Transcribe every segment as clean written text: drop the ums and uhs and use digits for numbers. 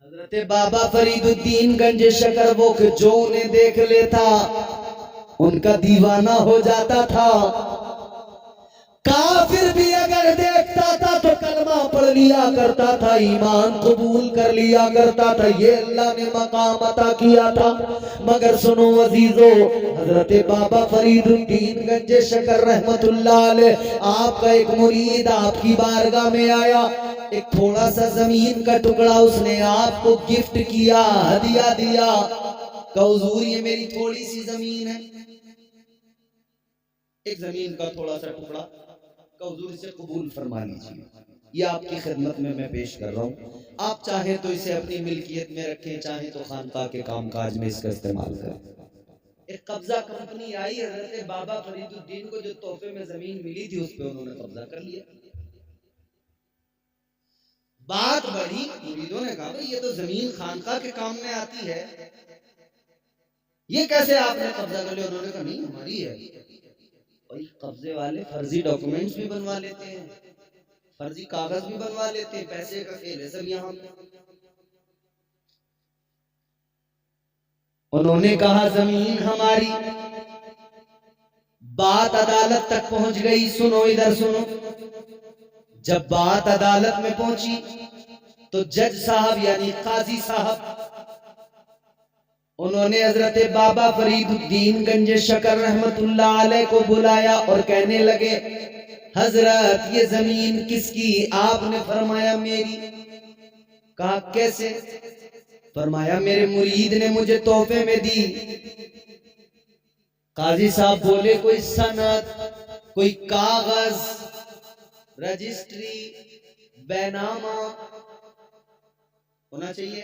हजरत बाबा फरीदुद्दीन गंज शकर वो कि जो उन्हें देख लेता उनका दीवाना हो जाता था। काफिर भी अगर देखता था तो कलमा पढ़ लिया करता था, ईमान कबूल कर लिया करता था। ये अल्लाह ने मकाम अता किया था। मगर सुनो अजीजो, हजरत बाबा फरीदुद्दीन गंज शकर रहमतुल्लाह अलैह, आपका एक मुरीद आपकी बारगाह में आया, एक थोड़ा सा जमीन का टुकड़ा उसने आपको गिफ्ट किया, हदिया दिया। कहा हुजूर ये मेरी थोड़ी सी जमीन है, एक जमीन का थोड़ा सा टुकड़ा, कहा हुजूर इसे कबूल फरमा लीजिए, ये आपकी खिदमत में मैं पेश कर रहा हूँ। आप चाहे तो इसे अपनी मिल्कियत में रखें, चाहे तो खानका के कामकाज में इसका इस्तेमाल करें। एक कब्जा कंपनी आई, हजरत बाबा फरीदुद्दीन को जो तोहफे में जमीन मिली थी उस पर उन्होंने कब्जा कर लिया। बात बढ़ी, मुरीदों ने कहा भाई ये तो जमीन खानका के काम में आती है, ये कैसे आपने कब्जा कर लिया? उन्होंने कहा नहीं हमारी है। और कब्जे वाले फर्जी डॉक्यूमेंट्स भी बनवा लेते हैं, फर्जी कागज भी बनवा लेते हैं, पैसे का खेल है सब यहाँ। उन्होंने कहा जमीन हमारी। बात अदालत तक पहुंच गई। सुनो इधर सुनो, जब बात अदालत में पहुंची तो जज साहब यानी काजी साहब, उन्होंने हजरत बाबा फरीदुद्दीन गंज शकर रहमतुल्लाह अलैह को बुलाया और कहने लगे हजरत ये जमीन किसकी? आपने फरमाया मेरी। कहा कैसे? फरमाया मेरे मुरीद ने मुझे तोहफे में दी। काजी साहब बोले कोई सनद, कोई कागज, रजिस्ट्री, बैनामा होना चाहिए।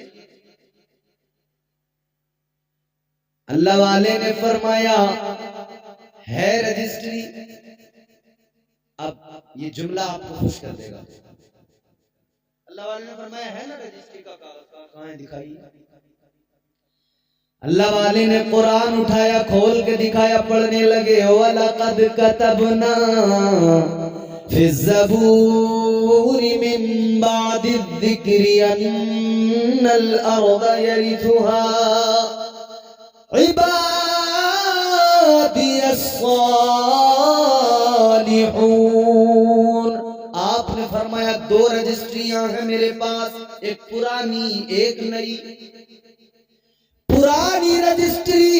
अल्लाह वाले ने फरमाया है रजिस्ट्री। अब ये जुमला आपको खुश कर देगा। अल्लाह वाले ने फरमाया है ना रजिस्ट्री का कागज, कहां है दिखाइए। अल्लाह वाले ने कुरान उठाया, खोल के दिखाया, पढ़ने लगे वलक़द कतबना फी ज़बूरि मिन बादि ज़िक्रि अन्नल अर्द यरिथुहा इबादियस सालिहून। आपने फरमाया दो रजिस्ट्रियां हैं मेरे पास, एक पुरानी एक नई। पुरानी रजिस्ट्री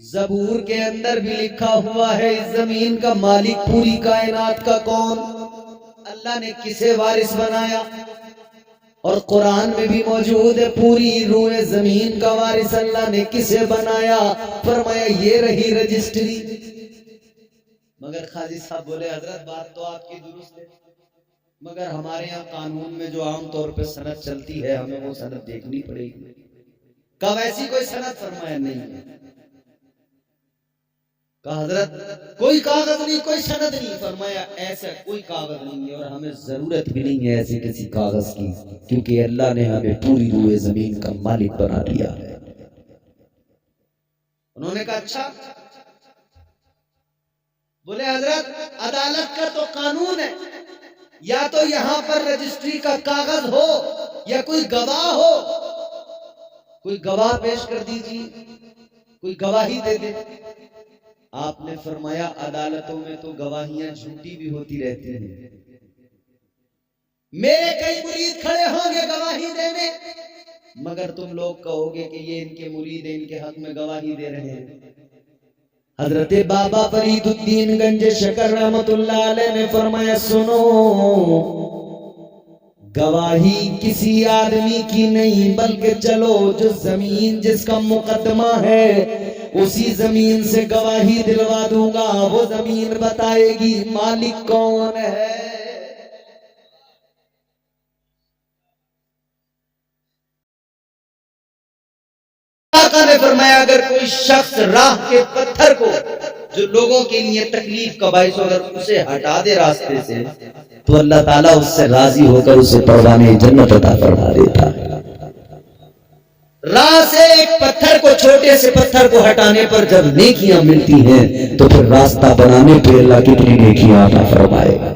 ज़बूर के अंदर भी लिखा हुआ है इस जमीन का मालिक पूरी कायनात का कौन, अल्लाह ने किसे वारिस बनाया। और कुरान में भी मौजूद है पूरी रूए जमीन का वारिस अल्लाह ने किसे बनाया। फरमाया ये रही रजिस्ट्री। मगर खाजी साहब बोले हजरत बात तो आपकी दुरुस्त है, मगर हमारे यहाँ कानून में जो आम तौर पे सनद चलती है हमें वो सनद देखनी पड़ेगी। कब ऐसी कोई सनद? फरमाया नहीं है। कहा हजरत कोई कागज नहीं, कोई सनद नहीं। फरमाया ऐसा कोई कागज नहीं है और हमें जरूरत भी नहीं है ऐसे किसी कागज की, क्योंकि अल्लाह ने हमें पूरी रूए जमीन का मालिक बना दिया है। उन्होंने कहा अच्छा। बोले हजरत अदालत का तो कानून है, या तो यहां पर रजिस्ट्री का कागज हो या कोई गवाह हो, कोई गवाह पेश कर दीजिए, कोई गवाही दे दे। आपने फरमाया अदालतों में तो गवाहियां झूठी भी होती रहती हैं। मेरे कई मुरीद खड़े होंगे गवाही देने, मगर तुम लोग कहोगे कि ये इनके मुरीद इनके हक में गवाही दे रहे हैं। हजरत बाबा फरीदुद्दीन गंज शकर रहमतुल्लाह अलैह ने फरमाया सुनो, गवाही किसी आदमी की नहीं, बल्कि चलो जो जमीन जिसका मुकदमा है उसी जमीन से गवाही दिलवा दूंगा। वो जमीन बताएगी मालिक कौन है। आका ने फरमाया अगर कोई शख्स राह के पत्थर को जो लोगों के लिए तकलीफ का बाइस अगर उसे हटा दे रास्ते से, तो अल्लाह ताला उससे राजी होकर उसे परवाने जन्नत अता फरमा देता है। राह से एक पत्थर को, छोटे से पत्थर को हटाने पर जब नेकियां मिलती हैं तो फिर रास्ता बनाने पे अल्लाह कितनी नेकियां अता फरमाएगा।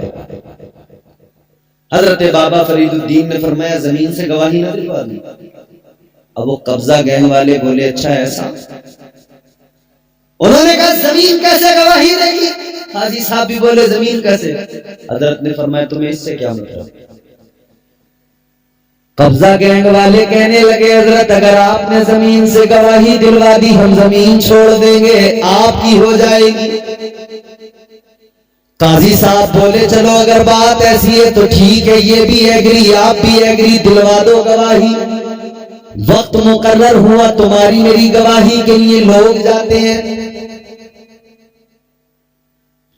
हजरत बाबा फरीदुद्दीन ने फरमाया जमीन से गवाही न दिलवा दी। अब वो कब्जा गैंग वाले बोले अच्छा ऐसा, उन्होंने कहा जमीन कैसे गवाही देगी? हाजी साहब भी बोले जमीन कैसे? हजरत ने फरमाया तुम्हें इससे क्या मतलब? कब्जा गैंग वाले कहने लगे हजरत अगर आपने जमीन से गवाही दिलवा दी हम जमीन छोड़ देंगे, आपकी हो जाएगी। काजी साहब बोले चलो अगर बात ऐसी है तो ठीक है, ये भी एग्री आप भी एग्री, दिलवा दो गवाही। वक्त मुकर्रर हुआ, तुम्हारी मेरी गवाही के लिए लोग जाते हैं।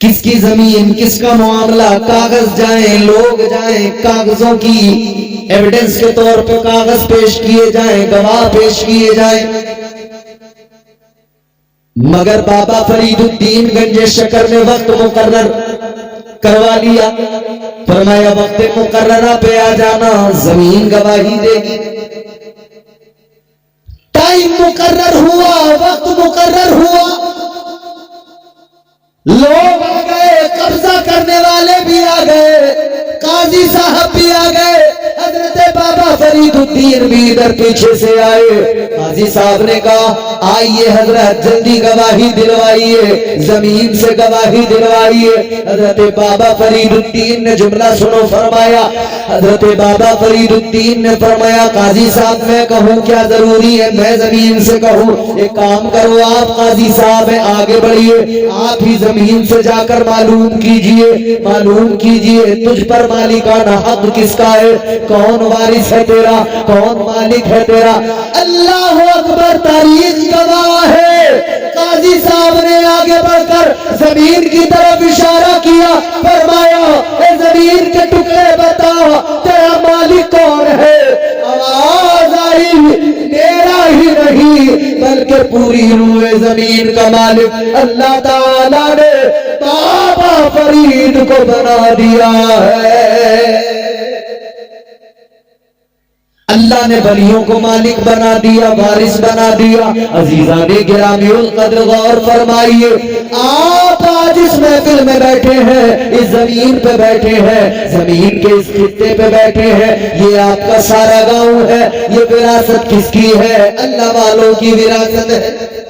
किसकी जमीन किसका मामला, कागज जाएं, लोग जाएं, कागजों की एविडेंस के तौर पे कागज पेश किए जाएं, गवाह पेश किए जाएं। मगर बाबा फरीदुद्दीन गंजे शकर ने वक्त मुकर्रर करवा लिया। फरमाया वक्त मुकर्ररा पे आ जाना, जमीन गवाही देगी। टाइम मुकर्रर हुआ, वक्त मुकर्रर हुआ, लोग आ गए, कब्जा करने वाले भी आ गए, काजी साहब भी आ गए, हजरत बाबा फरीदुद्दीन भी इधर पीछे से आए। काजी साहब ने कहा आइए हजरत जल्दी गवाही दिलवाइए, जमीन से गवाही दिलवाइए। हजरत बाबा फरीदुद्दीन ने जुमला सुनो, फरमाया हजरत बाबा फरीदुद्दीन ने फरमाया काजी साहब मैं कहूँ क्या जरूरी है मैं जमीन से कहूँ? एक काम करो आप काजी साहब है आगे बढ़िए, आप ही जमीन से जाकर मालूम कीजिए तुझ पर मालिकाना हक किसका है, कौन वारिस है तेरा, कौन मालिक है तेरा। अल्लाह अकबर, तारीख गवाह है। काजी साहब ने आगे बढ़कर जमीन की तरफ इशारा किया, फरमाया ए जमीन के टुकड़े बता तेरा मालिक कौन है। आवाज आई मेरा ही नहीं बल्कि पूरी रूए जमीन का मालिक अल्लाह ताला ने बाबा फरीद को बना दिया है। अल्लाह ने बलियों को मालिक बना दिया, वारिस बना दिया। अजीजाने गिरामियुल कद्र गौर फरमाइए, आप आज इस महफिल में बैठे हैं, इस जमीन पे बैठे हैं, जमीन के इस खित्ते पे बैठे हैं, ये आपका सारा गांव है। ये विरासत किसकी है? अल्लाह वालों की विरासत है,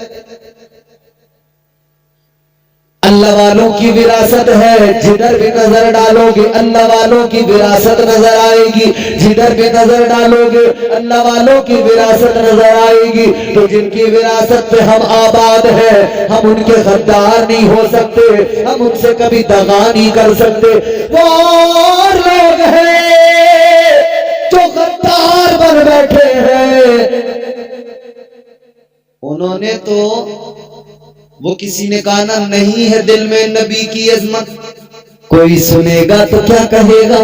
अल्लाह वालों की विरासत है। जिधर भी नजर डालोगे अल्लाह वालों की विरासत नजर आएगी, जिधर भी नजर डालोगे अल्लाह वालों की विरासत नजर आएगी। तो जिनकी विरासत पे हम आबाद हैं, हम उनके गद्दार नहीं हो सकते, हम उनसे कभी दगा नहीं कर सकते। वो और लोग हैं जो गद्दार बन बैठे हैं, उन्होंने तो वो किसी ने कहा ना नहीं है दिल में नबी की अजमत, कोई सुनेगा तो क्या कहेगा।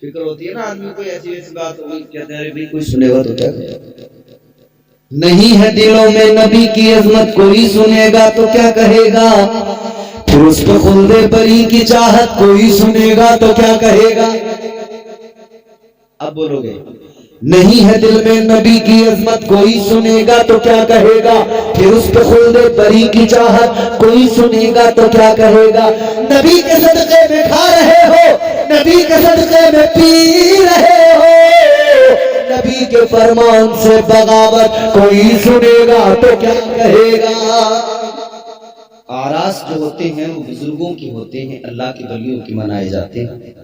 फिक्र होती है ना आदमी को, ऐसी ऐसी बात होगी कहते हैं भाई कोई सुनेगा तो क्या कहेगा। नहीं है दिलों में नबी की अजमत, कोई सुनेगा तो क्या कहेगा। फिर उस पर खुल्दे बरी की चाहत, कोई सुनेगा तो क्या कहेगा। अब बोलोगे नहीं है दिल में नबी की अजमत, कोई सुनेगा तो क्या कहेगा। फिर उस पे खुल्दे बरी की चाहत, कोई सुनेगा तो क्या कहेगा। नबी के सदके में खा रहे हो, नबी के सदके में पी रहे हो, नबी के फरमान से बगावत, कोई सुनेगा तो क्या कहेगा। आरास जो होते हैं वो बुजुर्गों की होते हैं, अल्लाह की वलियों की मनाए जाते हैं।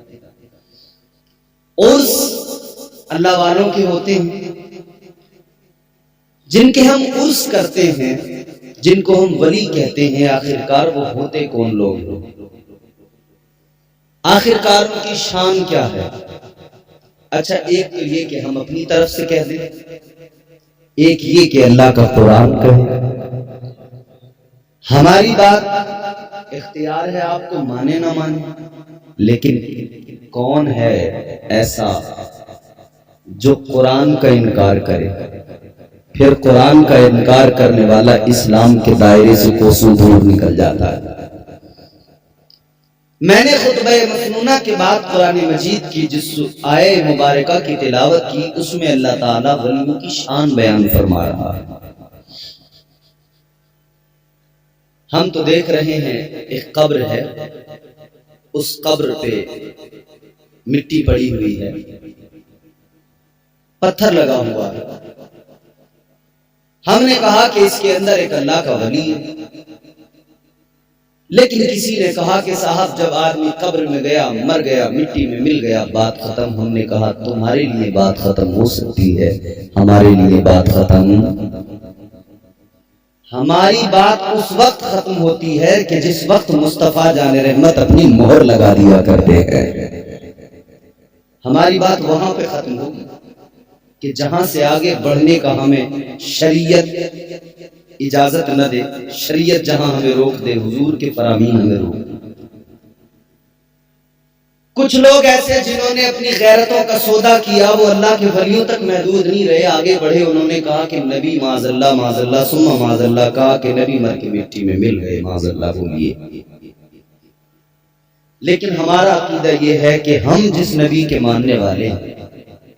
उर्स अल्लाह वालों के होते हैं, जिनके हम उर्स करते हैं, जिनको हम वली कहते हैं। आखिरकार वो होते कौन लोग, आखिरकार उनकी शान क्या है। अच्छा एक तो ये कि हम अपनी तरफ से कह दें, एक ये कि अल्लाह का कुरान कहे। हमारी बात इख्तियार है, आपको माने ना माने, लेकिन कौन है ऐसा जो कुरान का इनकार करे। फिर कुरान का इनकार करने वाला इस्लाम के दायरे से कोसों दूर निकल जाता है। मैंने खुतबा मसनूना के बाद कुरान मजीद की जिस आये मुबारका की तिलावत की, उसमें अल्लाह ताला वलियों की शान बयान फरमा रहा है। हम तो देख रहे हैं एक कब्र है, उस कब्र पे मिट्टी पड़ी हुई है, पत्थर लगा हुआ है। हमने कहा कि इसके अंदर एक अल्लाह का वली है, लेकिन किसी ने कहा कि साहब जब आदमी कब्र में गया, मर गया, मिट्टी में मिल गया, बात खत्म। हमने कहा तुम्हारे लिए बात खत्म हो सकती है, हमारे लिए बात खत्म। हमारी बात उस वक्त खत्म होती है कि जिस वक्त मुस्तफा जाने रहमत अपनी मोहर लगा दिया करते हैं। हमारी बात वहां पे खत्म होगी कि जहां से आगे बढ़ने का हमें शरीयत इजाजत न दे, शरीयत जहां हमें रोक दे, हुजूर के फरामीन हमें रोक दे। कुछ लोग ऐसे जिन्होंने अपनी गैरतों का सौदा किया, वो अल्लाह के वलियों तक महदूद नहीं रहे, आगे बढ़े। उन्होंने कहा कि नबी माज़अल्लाह सुम्मा माज़अल्लाह, कहा कि नबी मर के मिट्टी में मिल गए, माज़अल्लाह बोलिए। लेकिन हमारा अकीदा यह है कि हम जिस नबी के मानने वाले हैं,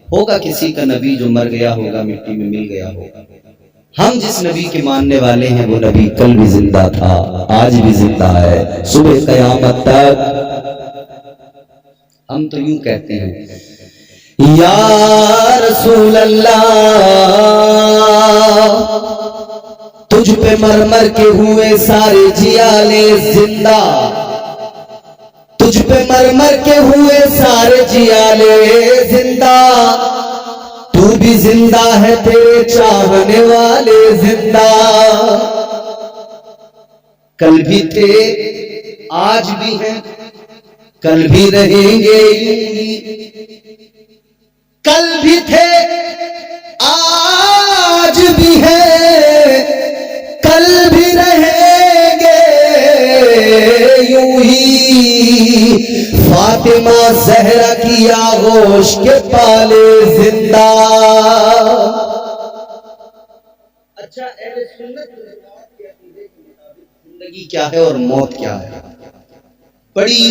होगा किसी का नबी जो मर गया होगा, मिट्टी में मिल गया होगा। हम जिस नबी के मानने वाले हैं वो नबी कल भी जिंदा था, आज भी जिंदा है, सुबह कयामत तक। हम तो यूं कहते हैं या रसूल अल्लाह, तुझ पे मर मर के हुए सारे जियाले जिंदा, तुझ पे मर मर के हुए सारे जियाले जिंदा, तू भी जिंदा है, तेरे चाहने वाले जिंदा। कल भी थे आज भी हैं, कल भी रहेंगे, कल भी थे आज भी हैं, कल भी रहेंगे यूं ही। फातिमा ज़हरा की आगोश के पाले जिंदा। अच्छा, अहले सुन्नत जिंदगी क्या है और मौत क्या है, बड़ी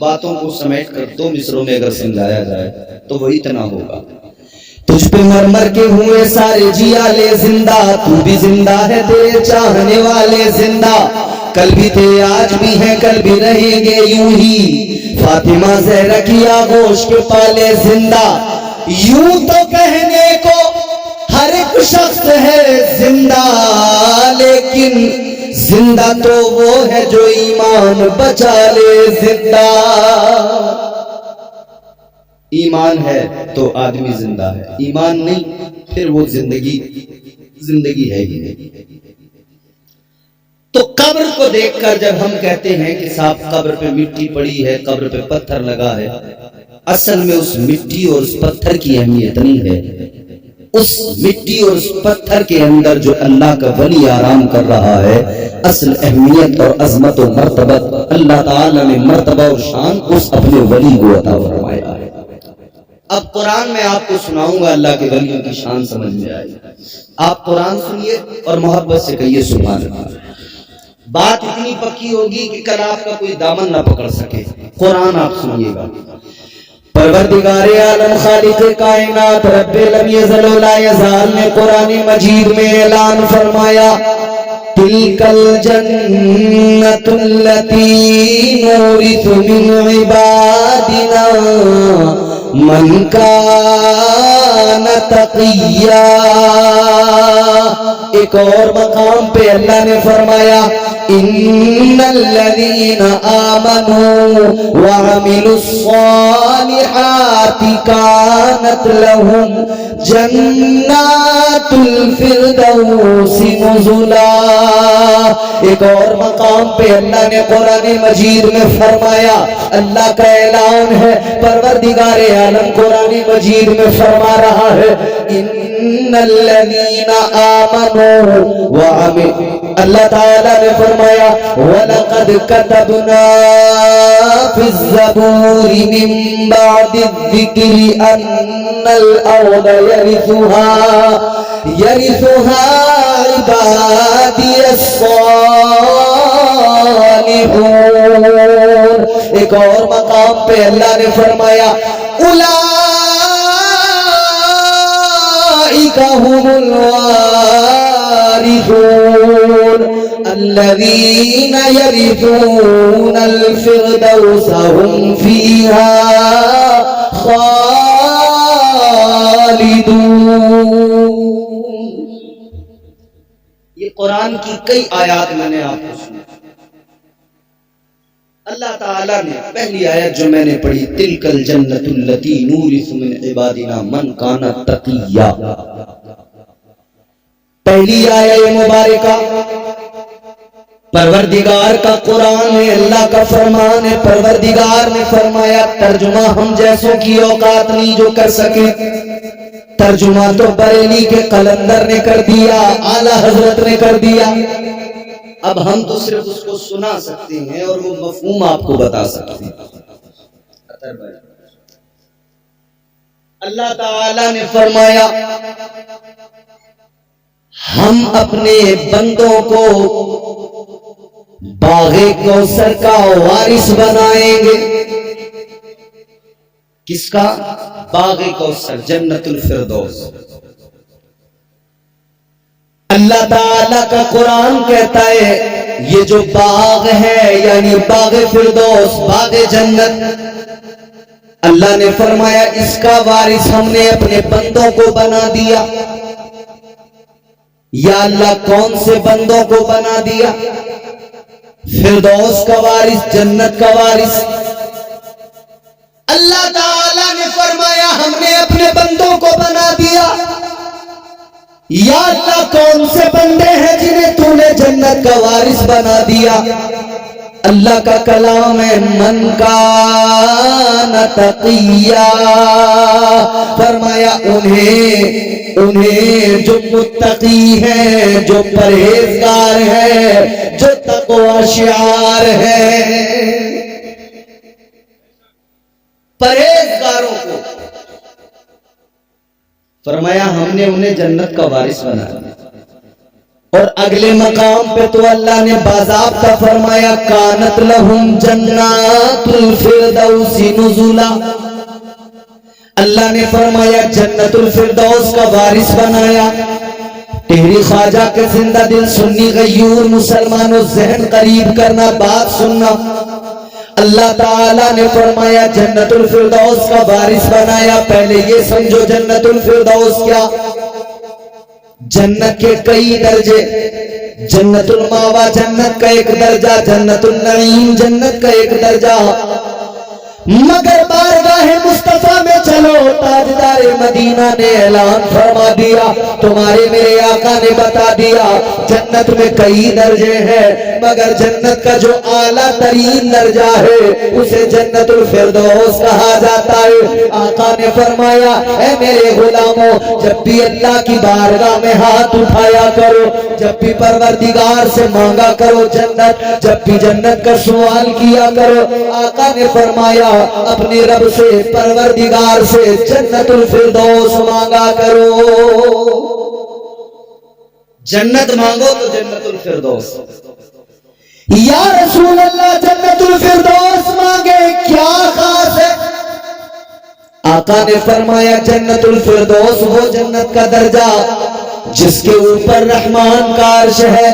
बातों को समेट कर 2 मिसरों में अगर समझाया जाए तो वही इतना होगा। तुझ पे मर मर के हुए सारे जियाले जिंदा, तू भी जिंदा है, तेरे चाहने वाले जिंदा, कल भी थे आज भी हैं, कल भी रहेंगे यूं ही। फातिमा ज़हरा की आगोश के पाले जिंदा। यूं तो कहने को हर एक शख्स है जिंदा, लेकिन जिंदा तो वो है जो ईमान बचा ले जिंदा। ईमान है तो आदमी जिंदा है, ईमान नहीं फिर वो जिंदगी है ही नहीं। तो कब्र को देखकर जब हम कहते हैं कि साहब कब्र पे मिट्टी पड़ी है, कब्र पे पत्थर लगा है, असल में उस मिट्टी और उस पत्थर की अहमियत नहीं है। उस मिट्टी और उस पत्थर के अंदर जो अल्लाह का वली आराम कर रहा है, असल अहमियत और अजमत और मर्तबत अल्लाह ताला ने मर्तबा और शान उस अपने वली को अता फरमाया है। अब कुरान में आपको सुनाऊंगा, अल्लाह के वलियों की शान समझ में आएगी। आप कुरान सुनिए और मोहब्बत से कहिए सुभान अल्लाह। बात इतनी पक्की होगी कि कल आपका कोई दामन ना पकड़ सके। कुरान आप सुनिएगा। परवरदिगारे आलम खालिक़े कायनात रब्बे लम यज़ल व ला यज़ाल ने कुरान मजीद में ऐलान फरमाया, तिलकल जन्नतुल्लती नूरिथु मिन इबादिना मन कान तक़िया। एक और मकाम पे अल्लाह ने फरमाया, इन्नल्लज़ीना आमनू व अमिलुस्सालिहाति कानत लहुम जन्नातुल फिरदौसी नुज़ुला। एक और मकाम पे अल्लाह ने कुरान मजीद में फरमाया, अल्लाह का ऐलान है, परवरदिगारे आलम कुरान मजीद में फरमा रहा है, इन्नल्लज़ीना आमनू व अमिलु, अल्लाह ताला ने फरमाया, वलक़द कतबना फ़िज़्ज़बूरि मिन बअदिज़्ज़िक्रि अन्नल अर्द यरिथुहा इबादियस सालिहून। एक और मकाम पे अल्लाह ने फरमाया, उलाइका हुमुल वारिसून। अल्लज़ीन यरिसूनल फिरदौस हुम फीहा खालिदून। ये कुरान की कई आयत मैंने आपको सुनी। अल्लाह ताला ने पहली आयत जो मैंने पढ़ी, तिलकल जन्नतुल्लती नूरिसु मिन इबादिना मन काना तकिया, पहली आयत मुबारका परवरदिगार का कुरान है, अल्लाह का फरमान है। परवरदिगार ने फरमाया, तर्जुमा हम जैसों की औकात नहीं जो कर सके। तर्जुमा तो बरेली के कलंदर ने कर दिया, आला हजरत ने कर दिया। अब हम तो सिर्फ उसको सुना सकते हैं और वो मफहूम आपको बता सकते हैं। अल्लाह ताला ने फरमाया, हम अपने बंदों को बाग़े कौसर का वारिस बनाएंगे। किसका? बाग़े कौसर, जन्नतुल फिरदौस। अल्लाह ताला का कुरान कहता है, ये जो बाग है यानी बाग़े फिरदौस, बाग़े जन्नत, अल्लाह ने फरमाया इसका वारिस हमने अपने बंदों को बना दिया। या अल्लाह कौन से बंदों को बना दिया? फिरदौस का वारिस, जन्नत का वारिस। अल्लाह ताला ने फरमाया हमने अपने बंदों को बना दिया। या अल्लाह कौन से बंदे हैं जिन्हें तूने जन्नत का वारिस बना दिया? अल्लाह का कलाम है, मन काना तकिया, फरमाया उन्हें जो मुत्तकी है, जो परहेजगार है, जो तक़वा शिआर है, परहेजगारों को फरमाया हमने उन्हें जन्नत का वारिस बना दिया। और अगले मकाम पे तो अल्लाह ने बाज़ाब्ता फरमाया, कानत लहुम जन्नातुल फिरदौसी नुज़ुला। अल्लाह ने फरमाया जन्नतुल फिरदौस का वारिस बनाया। टेहरी ख्वाजा के जिंदा दिल सुन्नी गयूर मुसलमानों ज़हन करीब करना, बात सुनना। अल्लाह ताला ने फरमाया जन्नतुल फिरदौस का वारिस बनाया। पहले ये समझो जन्नतुल फिरदौस क्या? जन्नत के कई दर्जे, जन्नतुल मावा जन्नत का एक दर्जा, जन्नतुल नईम जन्नत का एक दर्जा। मगर बारगाहे मुस्तफा में चलो, ताजदार मदीना ने ऐलान फरमा दिया, तुम्हारे मेरे आका ने बता दिया जन्नत में कई दर्जे हैं, मगर जन्नत का जो आला तरीन दर्जा है उसे जन्नतुल फिरदौस कहा जाता है। आका ने फरमाया, ऐ मेरे गुलामों, जब भी अल्लाह की बारगाह में हाथ उठाया करो, जब भी परवरदिगार से मांगा करो जन्नत, जब भी जन्नत का सवाल किया करो, आका ने फरमाया अपने रब से, परवरदिगार से जन्नतुल फिरदौस मांगा करो। जन्नत मांगो तो जन्नतुल फिरदौस। या रसूल अल्लाह, जन्नतुल फिरदौस मांगे, क्या खास है? आका ने फरमाया जन्नतुल फिरदौस वो जन्नत का दर्जा जिसके ऊपर रहमान का अर्श है।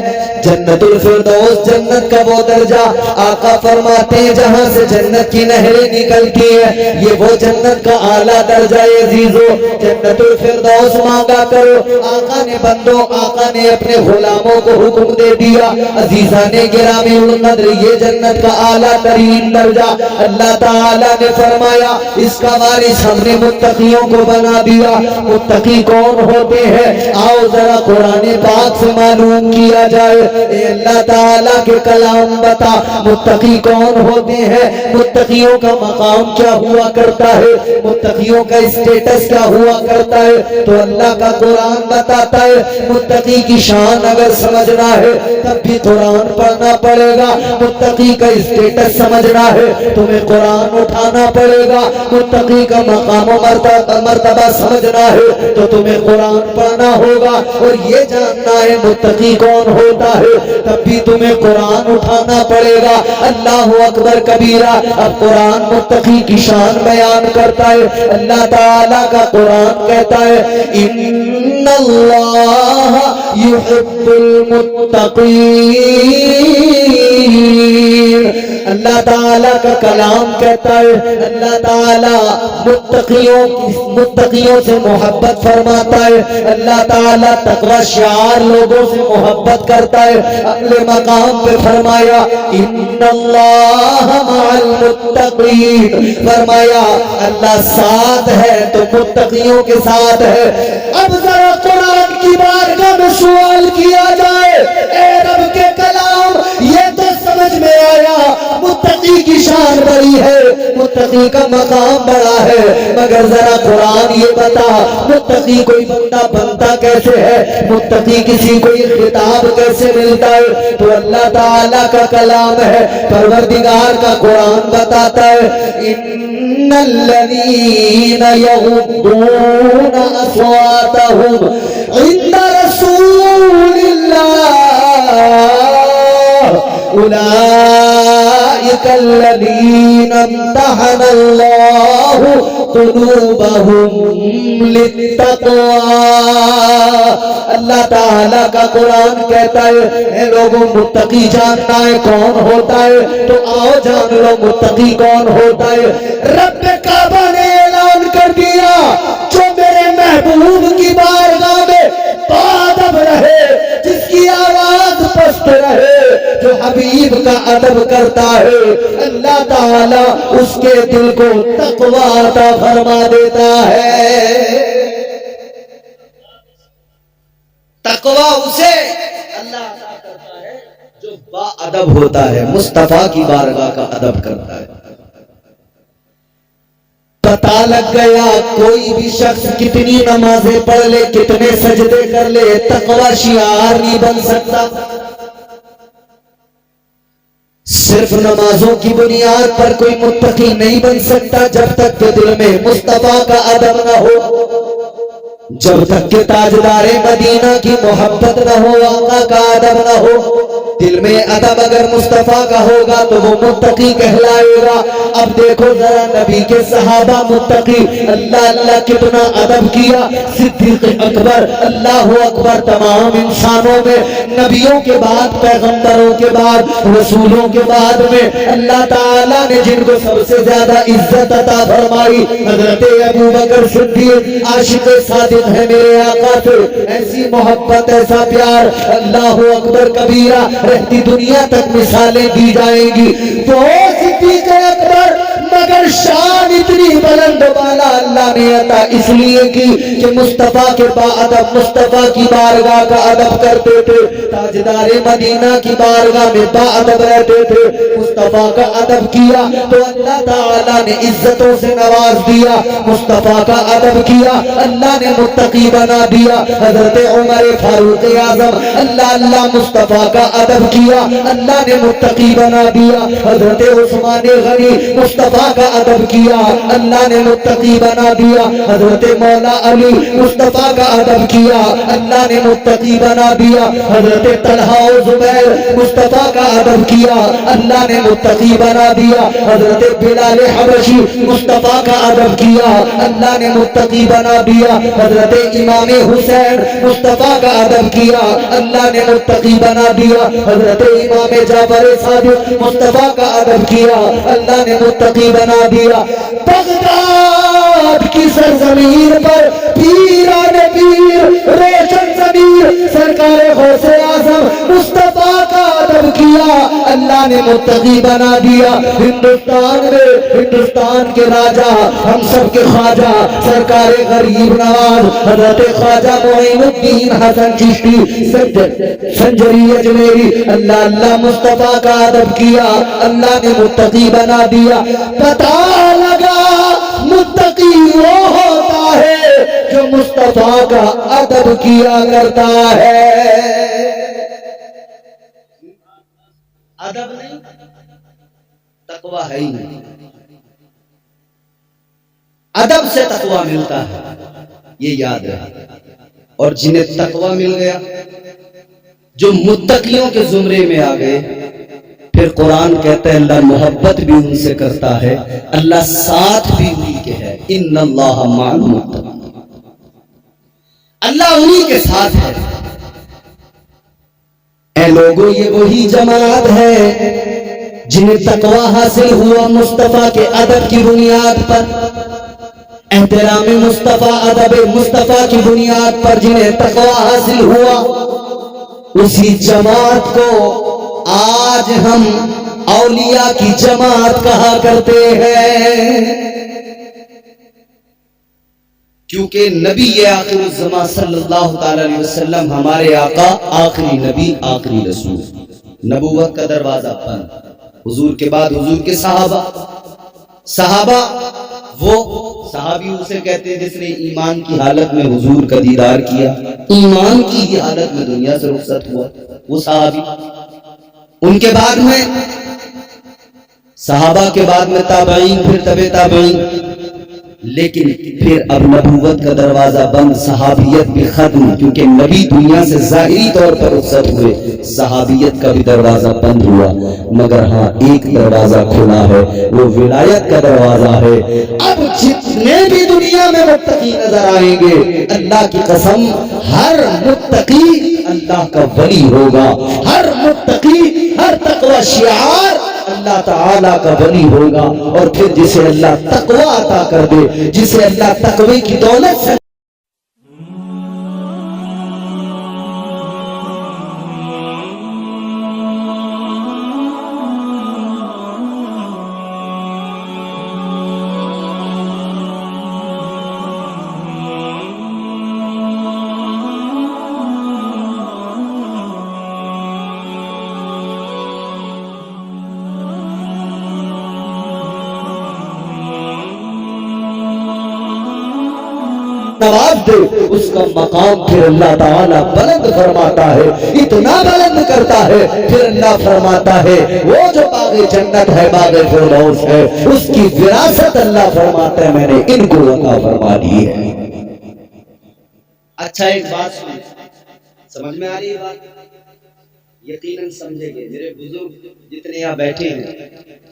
जन्नतुल फिरदौस जन्नत का वो दर्जा, आका फरमाते हैं जहां से जन्नत की नहरें निकलती है, ये वो जन्नत का आला दर्जा है। अजीजों, जन्नतुल फिरदौस मांगा करो। आका ने बंदों, आका ने अपने गुलामों को हुक्म दे दिया, अजीजाने गिरामी उल कद्र, ये जन्नत का आला तरीन दर्जा अल्लाह ताला ने फरमाया इसका वारिस हमने मुत्तकियों को बना दिया। मुत्तकी कौन होते हैं? आओ जरा कुरान पाक से मालूम किया जाए। ए अल्लाह ताला के कलाम बता, मुत्तकी कौन होते हैं? मुत्तकियों का मकाम क्या हुआ करता है? मुत्तकियों का स्टेटस क्या हुआ करता है? तो अल्लाह का कुरान बताता है। मुत्तकी की शान अगर समझना है तब भी कुरान पढ़ना पड़ेगा। मुत्तकी का स्टेटस समझना है तुम्हें कुरान उठाना पड़ेगा। मुत्तकी का मकाम मर्तबा समझना है तो तुम्हें कुरान पढ़ना होगा। और ये जानना है मुत्तकी कौन होता है तब भी तुम्हें कुरान उठाना पड़ेगा। अल्लाह अकबर कबीरा। अब कुरान मुत्तकी की शान बयान करता है। अल्लाह ताला का कुरान कहता है, इन्नल्लाह युहिब्बुल मुत्तकीन। अल्लाह ताला का कलाम कहता है, अल्लाह ताला मुत्तकियों से मोहब्बत फरमाता है। अल्लाह ताला तकवा शिआर लोगों से मोहब्बत करता है। अगले मकाम पे फरमाया इन्नल्लाह मअल मुत्तकीन, फरमाया अल्लाह साथ है तो मुत्तकियों के साथ है। अब जरा कुरान की बारगाह में सवाल किया जाए, ए रब के कलाम, ये तो समझ में आया मुत्तकी की शान बड़ी है, मुत्तकी का मकाम बड़ा है, मगर जरा कुरान ये बता मुत्तकी कोई बंदा बनता कैसे है, मुत्तकी किसी को ये खिताब कैसे मिलता है? तो अल्लाह ताला का कलाम है, परवरदिगार का कुरान बताता है इन्नल्लज़ीना यग़ुद्दूना अस्वातहुम इंदा रसूलिल्लाह उलाइकल्लज़ीना इम्तहनल्लाहु क़ुलूबहुम लित्तक़वा। अल्लाह ताला का कुरान कहता है ए लोगों, मुत्तकी जानना है कौन होता है? तो आओ जान लो मुत्तकी कौन होता है। रब काबा ने ऐलान कर दिया, जो मेरे महबूब की बारगाह में बाअदब रहे, जिसकी आवाज पस्त रहे, जो हबीब का अदब करता है, अल्लाह ताला उसके दिल को तकवा अता फरमा देता है। तकवा उसे अल्लाह अता करता है जो बाअदब होता है, मुस्तफा की बारगाह का अदब करता है। पता लग गया कोई भी शख्स कितनी नमाजें पढ़ ले, कितने सजदे कर ले, तकवा शिआर नहीं बन सकता। सिर्फ नमाजों की बुनियाद पर कोई मुत्तकी नहीं बन सकता जब तक के दिल में मुस्तफा का अदब न हो, जब तक के ताजदारे मदीना की मोहब्बत न हो, आका का अदब न हो। दिल में अदब अगर मुस्तफा का होगा तो वो मुत्तकी कहलाएगा। अब देखो जरा नबी के सहाबा मुत्तकी, अल्लाह अल्लाह कितना अदब किया। सिद्दीक अकबर, अल्लाह अकबर, तमाम इंसानों में नबियों के बाद, पैगंबरों के बाद, रसूलों के बाद में अल्लाह ताला ने जिनको सबसे ज्यादा इज्जत अता फरमाई, हजरत अबू बकर सिद्दीक आशिक सादिक है मेरे आका से। ऐसी मोहब्बत, ऐसा प्यार, अल्लाह अकबर कबीरा, रहती दुनिया तक मिसालें दी जाएंगी। तो सिद्दीक अकबर, मगर शान इतनी बुलंद वाला अल्लाह ने अता इसलिए की कि मुस्तफा के बाअदब, मुस्तफा की बारगाह का अदब करते थे। ताजदारे मदीना की बारगाह में बाअदब रहते थे, मुस्तफा का अदब किया तो अल्लाह ताला ने इज्जतों से नवाज दिया। मुस्तफा का अदब किया, अल्लाह ने मुत्तकी बना दिया। हजरत उमर फारूक आजम, अल्लाह अल्लाह, मुस्तफा का अदब किया, अल्लाह ने मुत्तकी बना दिया। हजरत उस्मान गनी, मुस्तफा का अदब किया, अल्लाह ने मुत्तकी बना दिया। हजरत मौला अली, मुस्तफा का अदब किया, अल्लाह ने मुत्तकी बना दिया। हजरत तलहा और जुबैर, मुस्तफा का अदब किया, अल्लाह ने मुत्तकी बना दिया। हजरत बिलाल हबशी, मुस्तफा का अदब किया, अल्लाह ने मुत्तकी बना दिया। हजरत इमाम हुसैन, मुस्तफा का अदब किया, अल्लाह ने मुत्तकी बना दिया। हजरत इमाम जाफर सादिक, मुस्तफा का अदब किया, अल्लाह ने मुत्तकी बना दिया। बगदाद की सरजमीन पर पीराने पीर, रोशन जमीर, सरकार गौसे आजम, मुस्तफा का अदब किया, अल्लाह ने मुत्तकी बना दिया। हिंदुस्तान में, हिंदुस्तान के राजा, हम सब के ख्वाजा, सरकार गरीब नवाज हजरत ख्वाजा मोइनुद्दीन हसन चिश्ती संजरी अजमेरी, अल्लाह अल्लाह, मुस्तफा का अदब किया, अल्लाह ने मुत्तकी बना दिया। पता लगा मुत्तकी वो होता है जो मुस्तफा का अदब किया करता है। अदब नहीं, तकवा है ही नहीं। अदब से तकवा मिलता है, ये याद है। और जिन्हें तकवा मिल गया, जो मुत्तकियों के जुमरे में आ गए, फिर कुरान कहता है अल्लाह मोहब्बत भी उनसे करता है, अल्लाह साथ भी उन्हीं के है। इन्नल्लाह मअल मुत्तकीन, अल्लाह उन्हीं के साथ है। है लोगों, ये वही जमात है जिन्हें तकवा हासिल हुआ मुस्तफा के अदब की बुनियाद पर, एहतराम मुस्तफा, अदब मुस्तफा की बुनियाद पर जिन्हें तकवा हासिल हुआ, उसी जमात को आज हम औलिया की जमात कहा करते हैं। क्योंकि नबी आखिरुज़्ज़मा सल्लल्लाहु अलैहि वसल्लम हमारे आका, आखिरी नबी, आखिरी रसूल, नबूवत का दरवाजा बंद। हुजूर के बाद हुजूर के सहाबा वो सहाबी उसे कहते हैं जिसने ईमान की हालत में हुजूर का दीदार किया, ईमान की ही हालत में दुनिया से रुखसत हुआ, वो सहाबी। उनके बाद में सहाबा के बाद में ताबईन, फिर तबे ताबईन, लेकिन फिर अब नबूवत का दरवाजा बंद, सहाबियत भी खत्म, क्योंकि नबी दुनिया से ज़ाहिरी तौर पर रुखसत हुए, सहाबियत का भी दरवाजा बंद हुआ। मगर हाँ, एक दरवाजा खुला है, वो विलायत का दरवाजा है। अब जितने भी दुनिया में मुत्तकी नजर आएंगे, अल्लाह की कसम, हर मुत्तकी अल्लाह का वली होगा, हर मुत्तकी, हर तकवा शिआर अल्लाह ताला का वली होगा। और फिर जिसे अल्लाह तकवा अता कर दे, जिसे अल्लाह तकवे की दौलत से नवाज दे, उसका मकाम फिर अल्लाह ताला बुलंद फरमाता है, इतना बुलंद करता है, फिर अल्लाह फरमाता है वो जो बाग़े जन्नत है, बाग़े फिरदौस है, उसकी विरासत अल्लाह फरमाता है मैंने इनको अता फरमा दी है। अच्छा, एक बात सुनिए, समझ में आ रही है बात? यकीनन समझेंगे। मेरे बुजुर्ग जितने यहाँ बैठे हैं,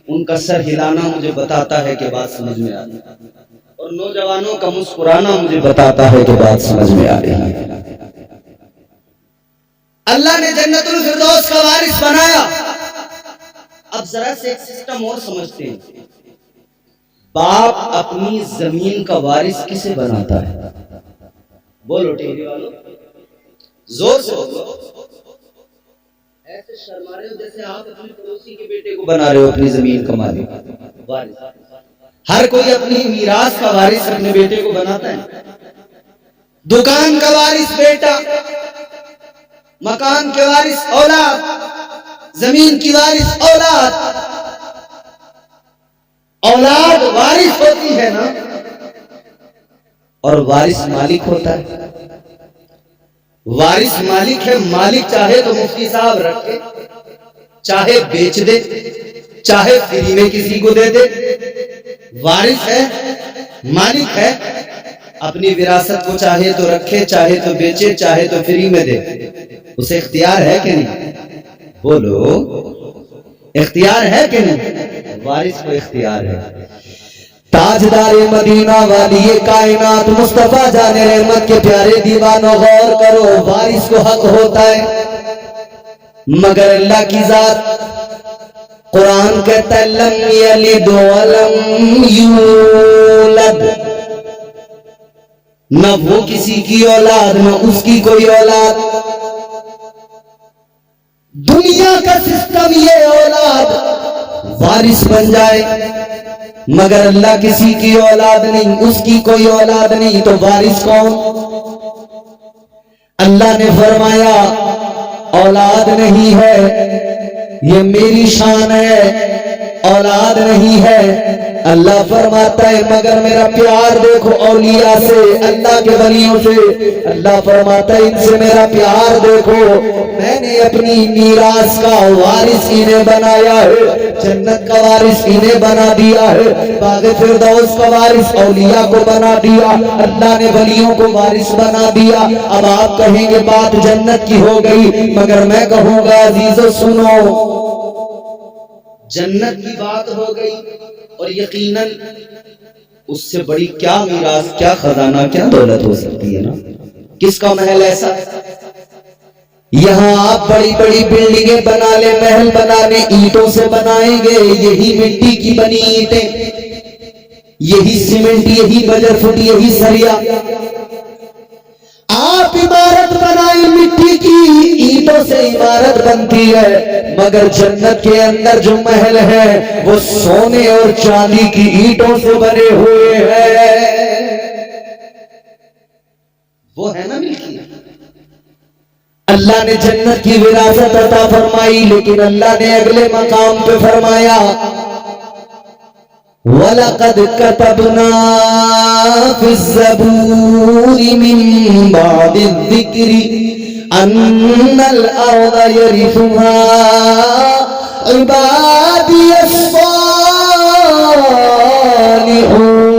उनका सर हिलाना मुझे बताता है कि बात समझ में आ रही है, और नौजवानों का मुस्कुराना मुझे बताता है कि बात समझ में आ रही है। अल्लाह ने जन्नतुल फिरदौस का वारिस बनाया। अब जरा से एक सिस्टम और समझते हैं, बाप अपनी जमीन का वारिस किसे बनाता है? बोलो टीवी वालों, जोर से बोलो। ऐसे शर्मा रहे हो जैसे आप अपने पड़ोसी के बेटे को बना रहे हो अपनी जमीन का मालिक, वारिस। हर कोई अपनी मीरास का वारिस अपने बेटे को बनाता है। दुकान का वारिस बेटा, मकान के वारिस औलाद, जमीन की वारिस औलाद। औलाद वारिस होती है ना, और वारिस मालिक होता है। वारिस मालिक है, मालिक चाहे तो मुफ्ती साहब रखे, चाहे बेच दे, चाहे फ्री में किसी को दे दे। वारिस है, मालिक है, अपनी विरासत को चाहे तो रखे, चाहे तो बेचे, चाहे तो फ्री में दे। उसे इख्तियार है कि नहीं? बोलो, इख्तियार है कि नहीं? वारिस को इख्तियार है। ताजदारे मदीना वाली ये कायनात मुस्तफा जाने रहमत के प्यारे दीवानों, गौर करो, वारिस को हक होता है, मगर अल्लाह की जात कुरान कहता है लम यलिद वलम यूलद, न वो किसी की औलाद न उसकी कोई औलाद। दुनिया का सिस्टम ये औलाद वारिस बन जाए, मगर अल्लाह किसी की औलाद नहीं, उसकी कोई औलाद नहीं, तो वारिस कौन? अल्लाह ने फरमाया औलाद नहीं है, ये मेरी शान है, औलाद नहीं है। अल्लाह फरमाता है मगर मेरा प्यार देखो औलिया से, अल्लाह के वलियों से। अल्लाह फरमाता है इनसे मेरा प्यार देखो, मैंने अपनी मीरास का वारिस इन्हें बनाया है, जन्नत का वारिस इन्हें बना दिया है, बाग़े फिरदौस का वारिस औलिया को बना दिया, अल्लाह ने वलियों को वारिस बना दिया। अब आप कहेंगे बात जन्नत की हो गई, मगर मैं कहूंगा अजीजों सुनो, जन्नत की बात हो गई और यकीनन उससे बड़ी क्या मीरास, क्या खजाना, क्या दौलत हो सकती है ना? किसका महल ऐसा? यहाँ आप बड़ी बड़ी बिल्डिंगें बना ले, महल बनाने ईंटों से बनाएंगे, यही मिट्टी की बनी ईंटें, यही सीमेंट, यही बजर फुट, यही सरिया। आप इमारत बनाई मिट्टी की, ईंटों से इमारत बनती है, मगर जन्नत के अंदर जो महल है वो सोने और चांदी की ईंटों से बने हुए हैं। वो है ना मिल्की। अल्लाह ने जन्नत की विरासत अता फरमाई, लेकिन अल्लाह ने अगले मकाम पे फरमाया वलक़द कतबना फ़िज़्ज़बूरि मिन बादि ज़िक्रि अन्नल अर्ज़ यरिथुहा इबादियस सालिहून।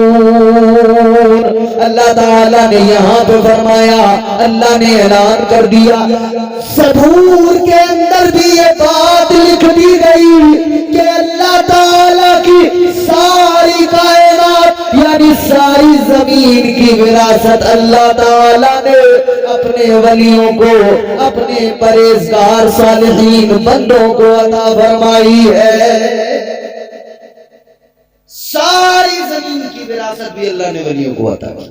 अल्लाह ताला ने यहाँ पे फरमाया, अल्लाह ने ऐलान कर दिया, ज़बूर के अंदर भी ये बात लिख दी गई कि अल्लाह ताला की सारी कायनात यानी सारी जमीन की विरासत अल्लाह ताला ने अपने वलियों को, अपने परहेजगार सालिहीन बंदों को अता फरमाई है। सारी जमीन की विरासत भी अल्लाह ने वलियों को अता की,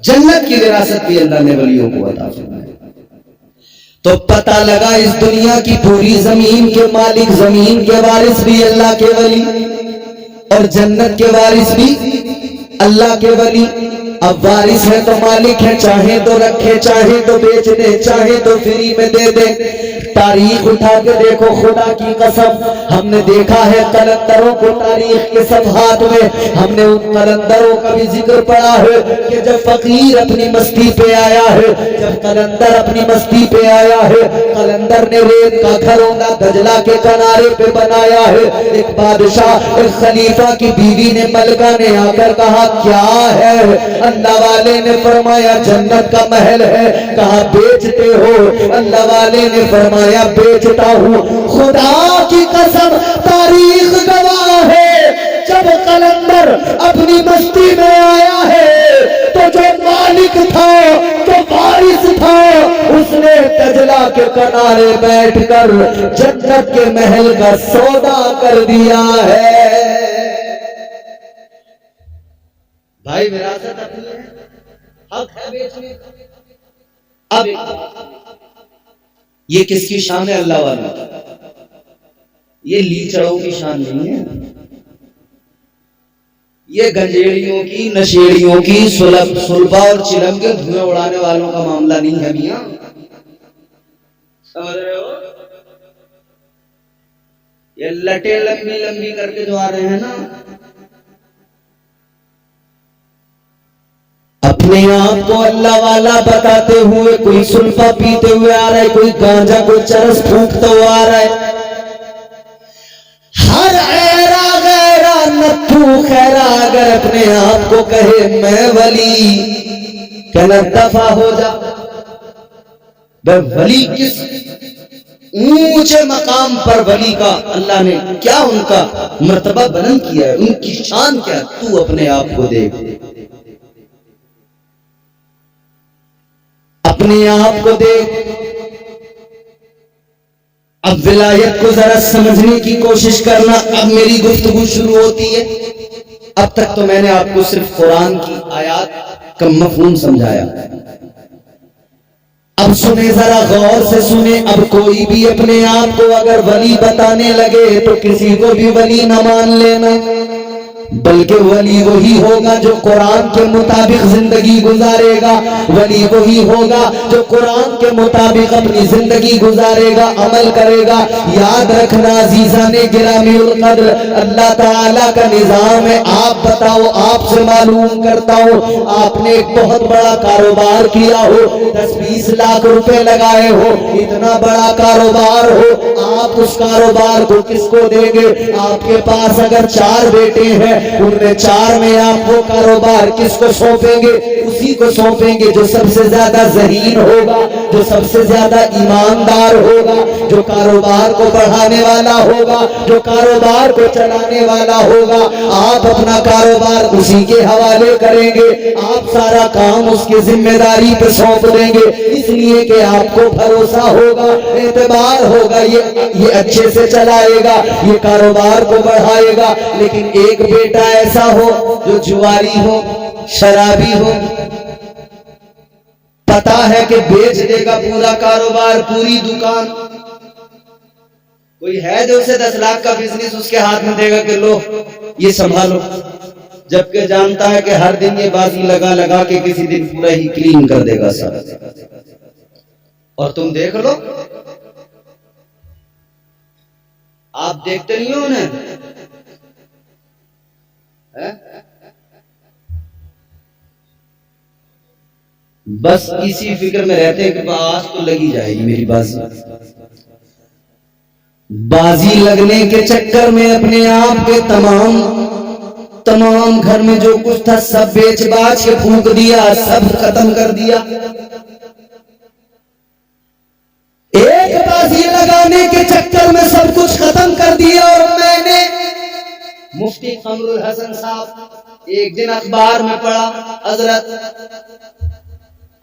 जन्नत की विरासत भी अल्लाह ने वलियों को अता फरमाई। तो पता लगा इस दुनिया की पूरी जमीन के मालिक, जमीन के वारिस भी अल्लाह के वली और जन्नत के वारिस भी अल्लाह के वली। अब वारिस है तो मालिक है, चाहे तो रखे, चाहे तो बेच दे, चाहे तो फ्री में दे दे। तारीख उठा के देखो, खुदा की कसम हमने देखा है कलंदरों को तारीख के सफ़हात में, हमने उन कलंदरों का भी जिक्र पढ़ा है कि जब फकीर अपनी मस्ती पे आया है, जब कलंदर अपनी मस्ती पे आया है, कलंदर ने रेत का घरौंदा दजला के किनारे पे बनाया है। एक बादशाह, एक खलीफा की बीवी ने, मलका ने आकर कहा क्या है? अल्लाह वाले ने फरमाया जन्नत का महल है। कहा बेचते हो? अल्लाह वाले ने फरमाया बेचता हूँ। खुदा की कसम तारीख गवाह है, जब कलंदर अपनी मस्ती में आया है तो जो मालिक था, जो वारिस था, उसने दजला के किनारे बैठकर जन्नत के महल का सौदा कर दिया है। भाई विरासत अपनी है, हक है बेचने का। अब ये किसकी शान है? अल्लाह वाला। ये लीचड़ों की शान नहीं है, ये गंजेड़ियों की, नशेड़ियों की, सुलभा और चिलम के धुएं उड़ाने वालों का मामला नहीं है मियां, समझ रहे हो? ये लटे लंबी लंबी करके जो आ रहे हैं ना, अपने आप को अल्लाह वाला बताते हुए कोई सुल्फा पीते हुए आ रहा है, कोई गांजा, कोई चरस फूंकता हुआ आ रहा है। हर ऐरा गैरा नत्थू खैरा अगर अपने आप को कहे मैं वली, कहना दफा हो जा। वली किस ऊंचे मकाम पर वली का अल्लाह ने क्या उनका मर्तबा बुलंद किया है, उनकी शान क्या, तू अपने आप को देख, अपने आप को देख। अब विलायत को जरा समझने की कोशिश करना। अब मेरी गुफ्तगू शुरू होती है। अब तक तो मैंने आपको सिर्फ कुरान की आयत का मफहूम समझाया। अब सुने, जरा गौर से सुने। अब कोई भी अपने आप को अगर वली बताने लगे तो किसी को भी वली न मान लेना, बल्कि वली वही होगा जो कुरान के मुताबिक जिंदगी गुजारेगा, वली वही होगा जो कुरान के मुताबिक अपनी जिंदगी गुजारेगा, अमल करेगा। याद रखना अज़ीज़ाने गिरामीउल क़द्र, अल्लाह ताला का निज़ाम है। आप बताओ, आपसे मालूम करता हूँ, आपने एक बहुत बड़ा कारोबार किया हो, 10-20 लाख रुपए लगाए हो, इतना बड़ा कारोबार हो, आप उस कारोबार को किसको देंगे? आपके पास अगर 4 बेटे हैं, उनमें 4 में आप वो कारोबार किसको सौंपेंगे? उसी को सौंपेंगे जो सबसे ज्यादा ज़हीन होगा, जो सबसे ज्यादा ईमानदार होगा। जो कारोबार को बढ़ाने वाला होगा, जो कारोबार को चलाने वाला होगा, आप अपना कारोबार उसी के हवाले करेंगे, आप सारा काम उसकी जिम्मेदारी पे सौंप देंगे, इसलिए कि आपको भरोसा होगा, एतबार होगा, ये अच्छे से चलाएगा, ये कारोबार को बढ़ाएगा। लेकिन एक बेटा ऐसा हो जो जुआरी हो, शराबी हो, पता है कि बेच देगा पूरा कारोबार, पूरी दुकान। कोई है जो उसे 10 लाख का बिजनेस उसके हाथ में देगा कि लो ये संभालो, जबकि जानता है कि हर दिन ये बाजी लगा लगा के किसी दिन पूरा ही क्लीन कर देगा सब। और तुम देख लो, आप देखते नहीं हो उन्हें, बस इसी फिक्र में रहते हैं कि आज तो लगी जाएगी मेरी बाजी। बाजी लगने के चक्कर में अपने आप के तमाम घर में जो कुछ था सब बेच बाच के फूंक दिया, सब खत्म कर दिया। एक बाजी लगाने के चक्कर में सब कुछ खत्म कर दिया। और मैंने मुफ्ती कमरुल हसन साहब एक दिन अखबार में पढ़ा, हजरत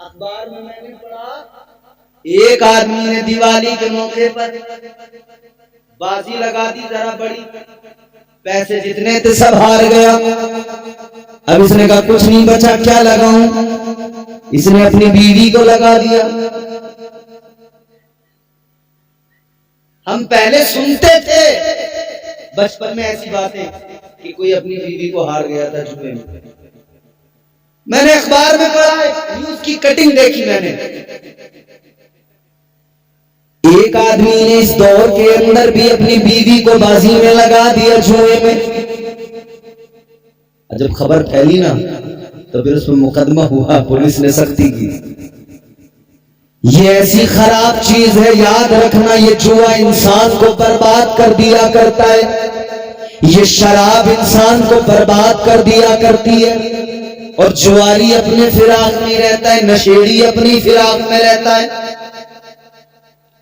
अखबार में मैंने पढ़ा, एक आदमी ने दिवाली के मौके पर बाजी लगा दी जरा बड़ी, पैसे जितने थे सब हार गया। अब इसने कहा कुछ नहीं बचा, क्या लगाऊं? इसने अपनी बीवी को लगा दिया। हम पहले सुनते थे बचपन में ऐसी बातें कि कोई अपनी बीवी को हार गया था जुए में। मैंने अखबार में पढ़ा, न्यूज की कटिंग देखी मैंने, एक आदमी ने इस दौर के अंदर भी अपनी बीवी को बाजी में लगा दिया, जुए में। जब खबर फैली ना तो फिर उसमें मुकदमा हुआ, पुलिस ने सख्ती की। ये ऐसी खराब चीज है, याद रखना, ये जुआ इंसान को बर्बाद कर दिया करता है, ये शराब इंसान को बर्बाद कर दिया करती है। और जुआरी अपने फिराक में रहता है, नशेड़ी अपनी फिराक में रहता है।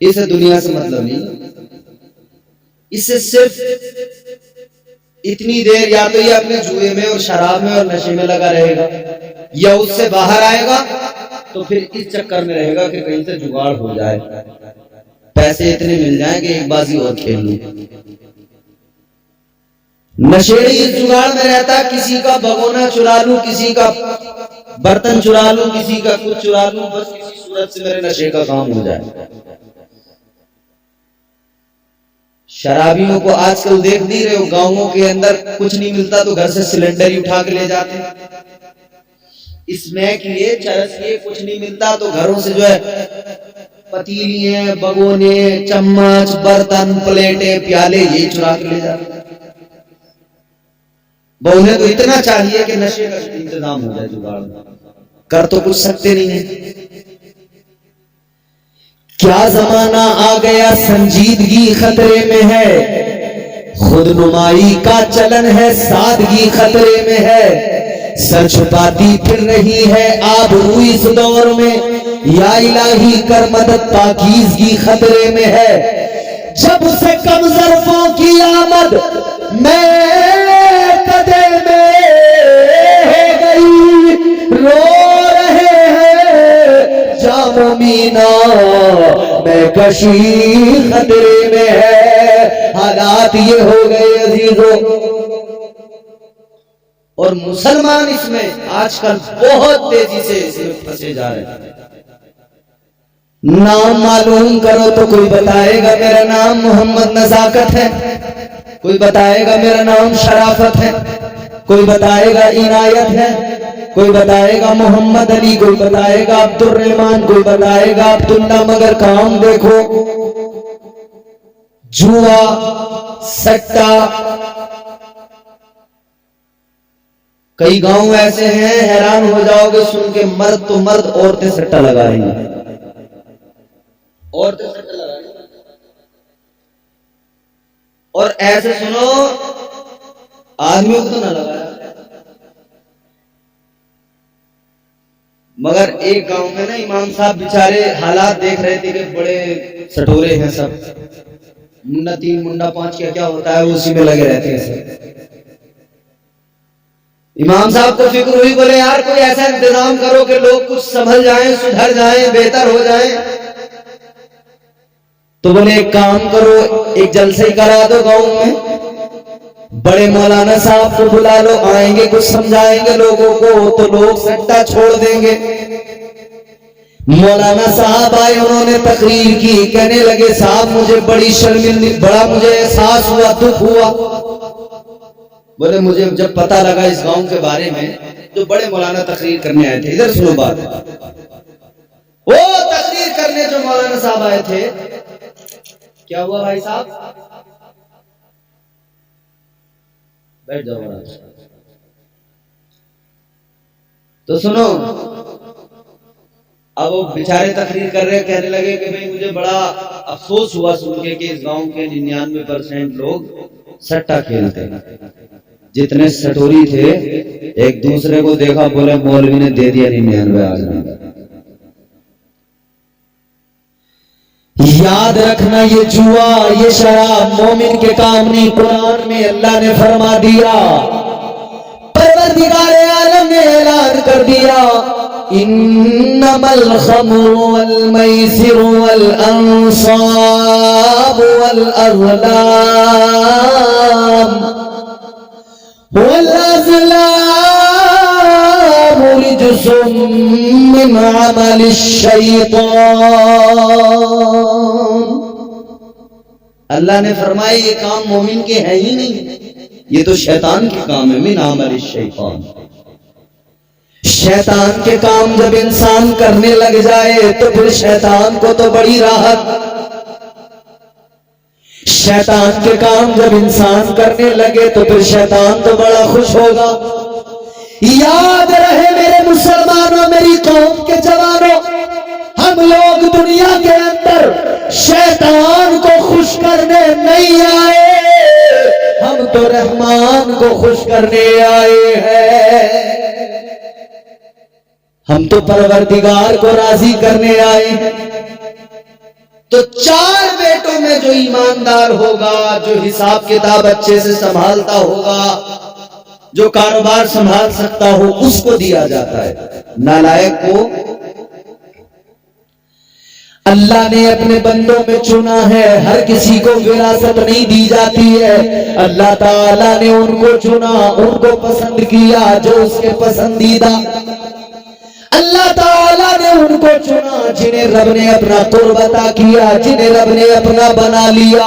इसे दुनिया से मतलब नहीं, इससे सिर्फ इतनी देर या तो ये अपने जुए में और शराब में और नशे में लगा रहेगा, या उससे बाहर आएगा तो फिर इस चक्कर में रहेगा कि कहीं से जुगाड़ हो जाए, पैसे इतने मिल जाएं कि एक बाजी और खेल लूं। नशेड़ी इस जुगाड़ में रहता है, किसी का भगोना चुरा लूं, किसी का बर्तन चुरा लूं, किसी का कुछ चुरा लूं, बस किसी सूरत से मेरे नशे का काम हो जाए। शराबियों को आजकल देख नहीं रहे हो, गांवों के अंदर कुछ नहीं मिलता तो घर से सिलेंडर ही उठा के ले जाते हैं। इसमें के लिए चरस लिए कुछ नहीं मिलता तो घरों से जो है पतीलियां, बगोने, चम्मच, बर्तन, प्लेटें, प्याले यही चुरा के ले जाते। बहुने तो इतना चाहिए कि नशे का इंतजाम हो जाए, जुगाड़ कर तो कुछ सकते नहीं है। क्या जमाना आ गया, संजीदगी खतरे में है, खुद नुमाई का चलन है, सादगी खतरे में है, सर छुपाती फिर रही है आबरू इस दौर में, या इलाही कर मदद पाकीज़गी खतरे में है। जब से कम ज़र्फ़ों की आमद मैं कदे में गई, रो रहे हैं जामो मीना मैं कशी खतरे में है। हालात ये हो गए अजीजों, और मुसलमान इसमें आजकल बहुत तेजी से इसमें फंसे जा रहे हैं। नाम मालूम करो तो कोई बताएगा मेरा नाम मोहम्मद नजाकत है, कोई बताएगा मेरा नाम शराफत है, कोई बताएगा इनायत है, कोई बताएगा मोहम्मद अली, कोई बताएगा अब्दुल रहमान, कोई बताएगा अब्दुल्ला, मगर काम देखो जुआ, सट्टा। कई गांव ऐसे हैं, हैरान हो जाओगे सुन के, मर्द तो मर्द, औरतें सट्टा लगा रही हैं, औरतें सट्टा लगा रही हैं। और ऐसे सुनो, आदमियों को तो ना लगाया, मगर एक गांव में ना इमाम साहब बेचारे हालात देख रहे थे कि बड़े सटोरे हैं सब, मुंडा 3 मुंडा 5 क्या क्या होता है उसी में लगे रहते हैं सब। इमाम साहब को फिक्र हुई, बोले यार कोई ऐसा इंतजाम करो कि लोग कुछ संभल जाएं, सुधर जाएं, बेहतर हो जाएं। तो बोले एक काम करो, एक जलसे करा दो गांव में, बड़े मौलाना साहब को बुला लो, आएंगे कुछ समझाएंगे लोगों को, तो लोग सट्टा छोड़ देंगे। मौलाना साहब आए, उन्होंने तकरीर की, कहने लगे साहब मुझे बड़ी शर्मिंदगी, बड़ा मुझे एहसास हुआ, दुख हुआ। बोले मुझे जब पता लगा इस गांव के बारे में, जो बड़े मौलाना तकरीर करने आए थे, इधर सुनो बात, वो तकरीर करने जो मौलाना साहब आए थे, क्या हुआ भाई साहब, बैठ जाओ महाराज। तो सुनो, अब वो बेचारे तकरीर कर रहे, कहने लगे कि भाई मुझे बड़ा अफसोस हुआ सुन के कि इस गांव के 99% लोग सट्टा खेलते हैं। जितने सटोरी थे एक दूसरे को देखा, बोले मौलवी ने दे दिया 99 आज ना। याद रखना ये जुआ, ये शराब मोमिन के काम नहीं। कुरान में अल्लाह ने फरमा दिया, परवरदिगार आलम ने ऐलान कर दिया, इन्नमल खम्रु वल मैसिरु वल अंसाब वल अज़लाम वल अज़लाम रिज्सुम मिन अमलिश शैतान। अल्लाह ने फरमाया ये काम मोमिन के है ही नहीं, ये तो शैतान के काम है। मिन अमलिश शैतान, शैतान के काम जब इंसान करने लग जाए तो फिर शैतान को तो बड़ी राहत। शैतान के काम जब इंसान करने लगे तो फिर शैतान तो बड़ा खुश होगा। याद रहे मेरे मुसलमानों, मेरी कौम के जवानों, हम लोग दुनिया के अंदर शैतान को खुश करने नहीं आए, हम तो रहमान को खुश करने आए हैं। हम तो परवरदिगार को राजी करने आए हैं। तो 4 बेटों में जो ईमानदार होगा, जो हिसाब किताब अच्छे से संभालता होगा, जो कारोबार संभाल सकता हो, उसको दिया जाता है। नालायक को अल्लाह ने अपने बंदों में चुना है, हर किसी को विरासत नहीं दी जाती है। अल्लाह ताला ने उनको चुना, उनको पसंद किया जो उसके पसंदीदा। अल्लाह ताला ने उनको चुना जिन्हें रब ने अपना कुर्ब अता किया, जिन्हें रब ने अपना बना लिया,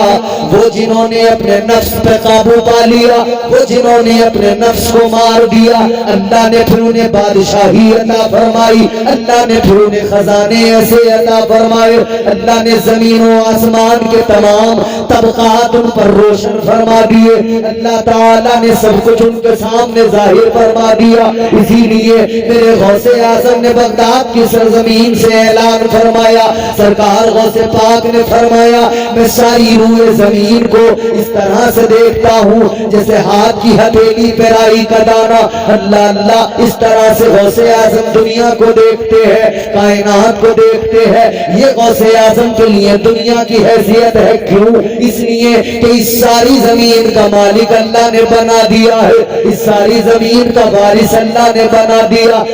वो जिन्होंने अपने नफ्स पे काबू पा लिया, वो जिन्होंने अपने नफ्स को मार दिया। अल्लाह ने फिर उन्हें बादशाही अता फरमाई, अल्लाह ने फिर उन्हें खजाने ऐसे अता फरमाए, अल्लाह ने जमीन और आसमान के तमाम तबकात उन पर रोशन फरमा दिए। अल्लाह ताला ने सब कुछ उनके सामने जाहिर फरमा दिया। इसीलिए मेरे गौसे आज़म ने बगदाद की सरजमीन से ऐलान फरमाया, सरकार गौसे पाक ने फरमाया, मैं सारी रूए जमीन को इस तरह से देखता हूँ जैसे हाथ की हथेली पे राई का दाना। अल्लाह अल्लाह, इस तरह से गौसे आज़म दुनिया को देखते हैं, कायनात को देखते हैं। ये गौसे आज़म के लिए दुनिया की हैसियत है। क्यों? इसलिए कि इस सारी जमीन का मालिक अल्लाह ने बना दिया है, इस सारी जमीन का वारिस अल्लाह ने बना दिया।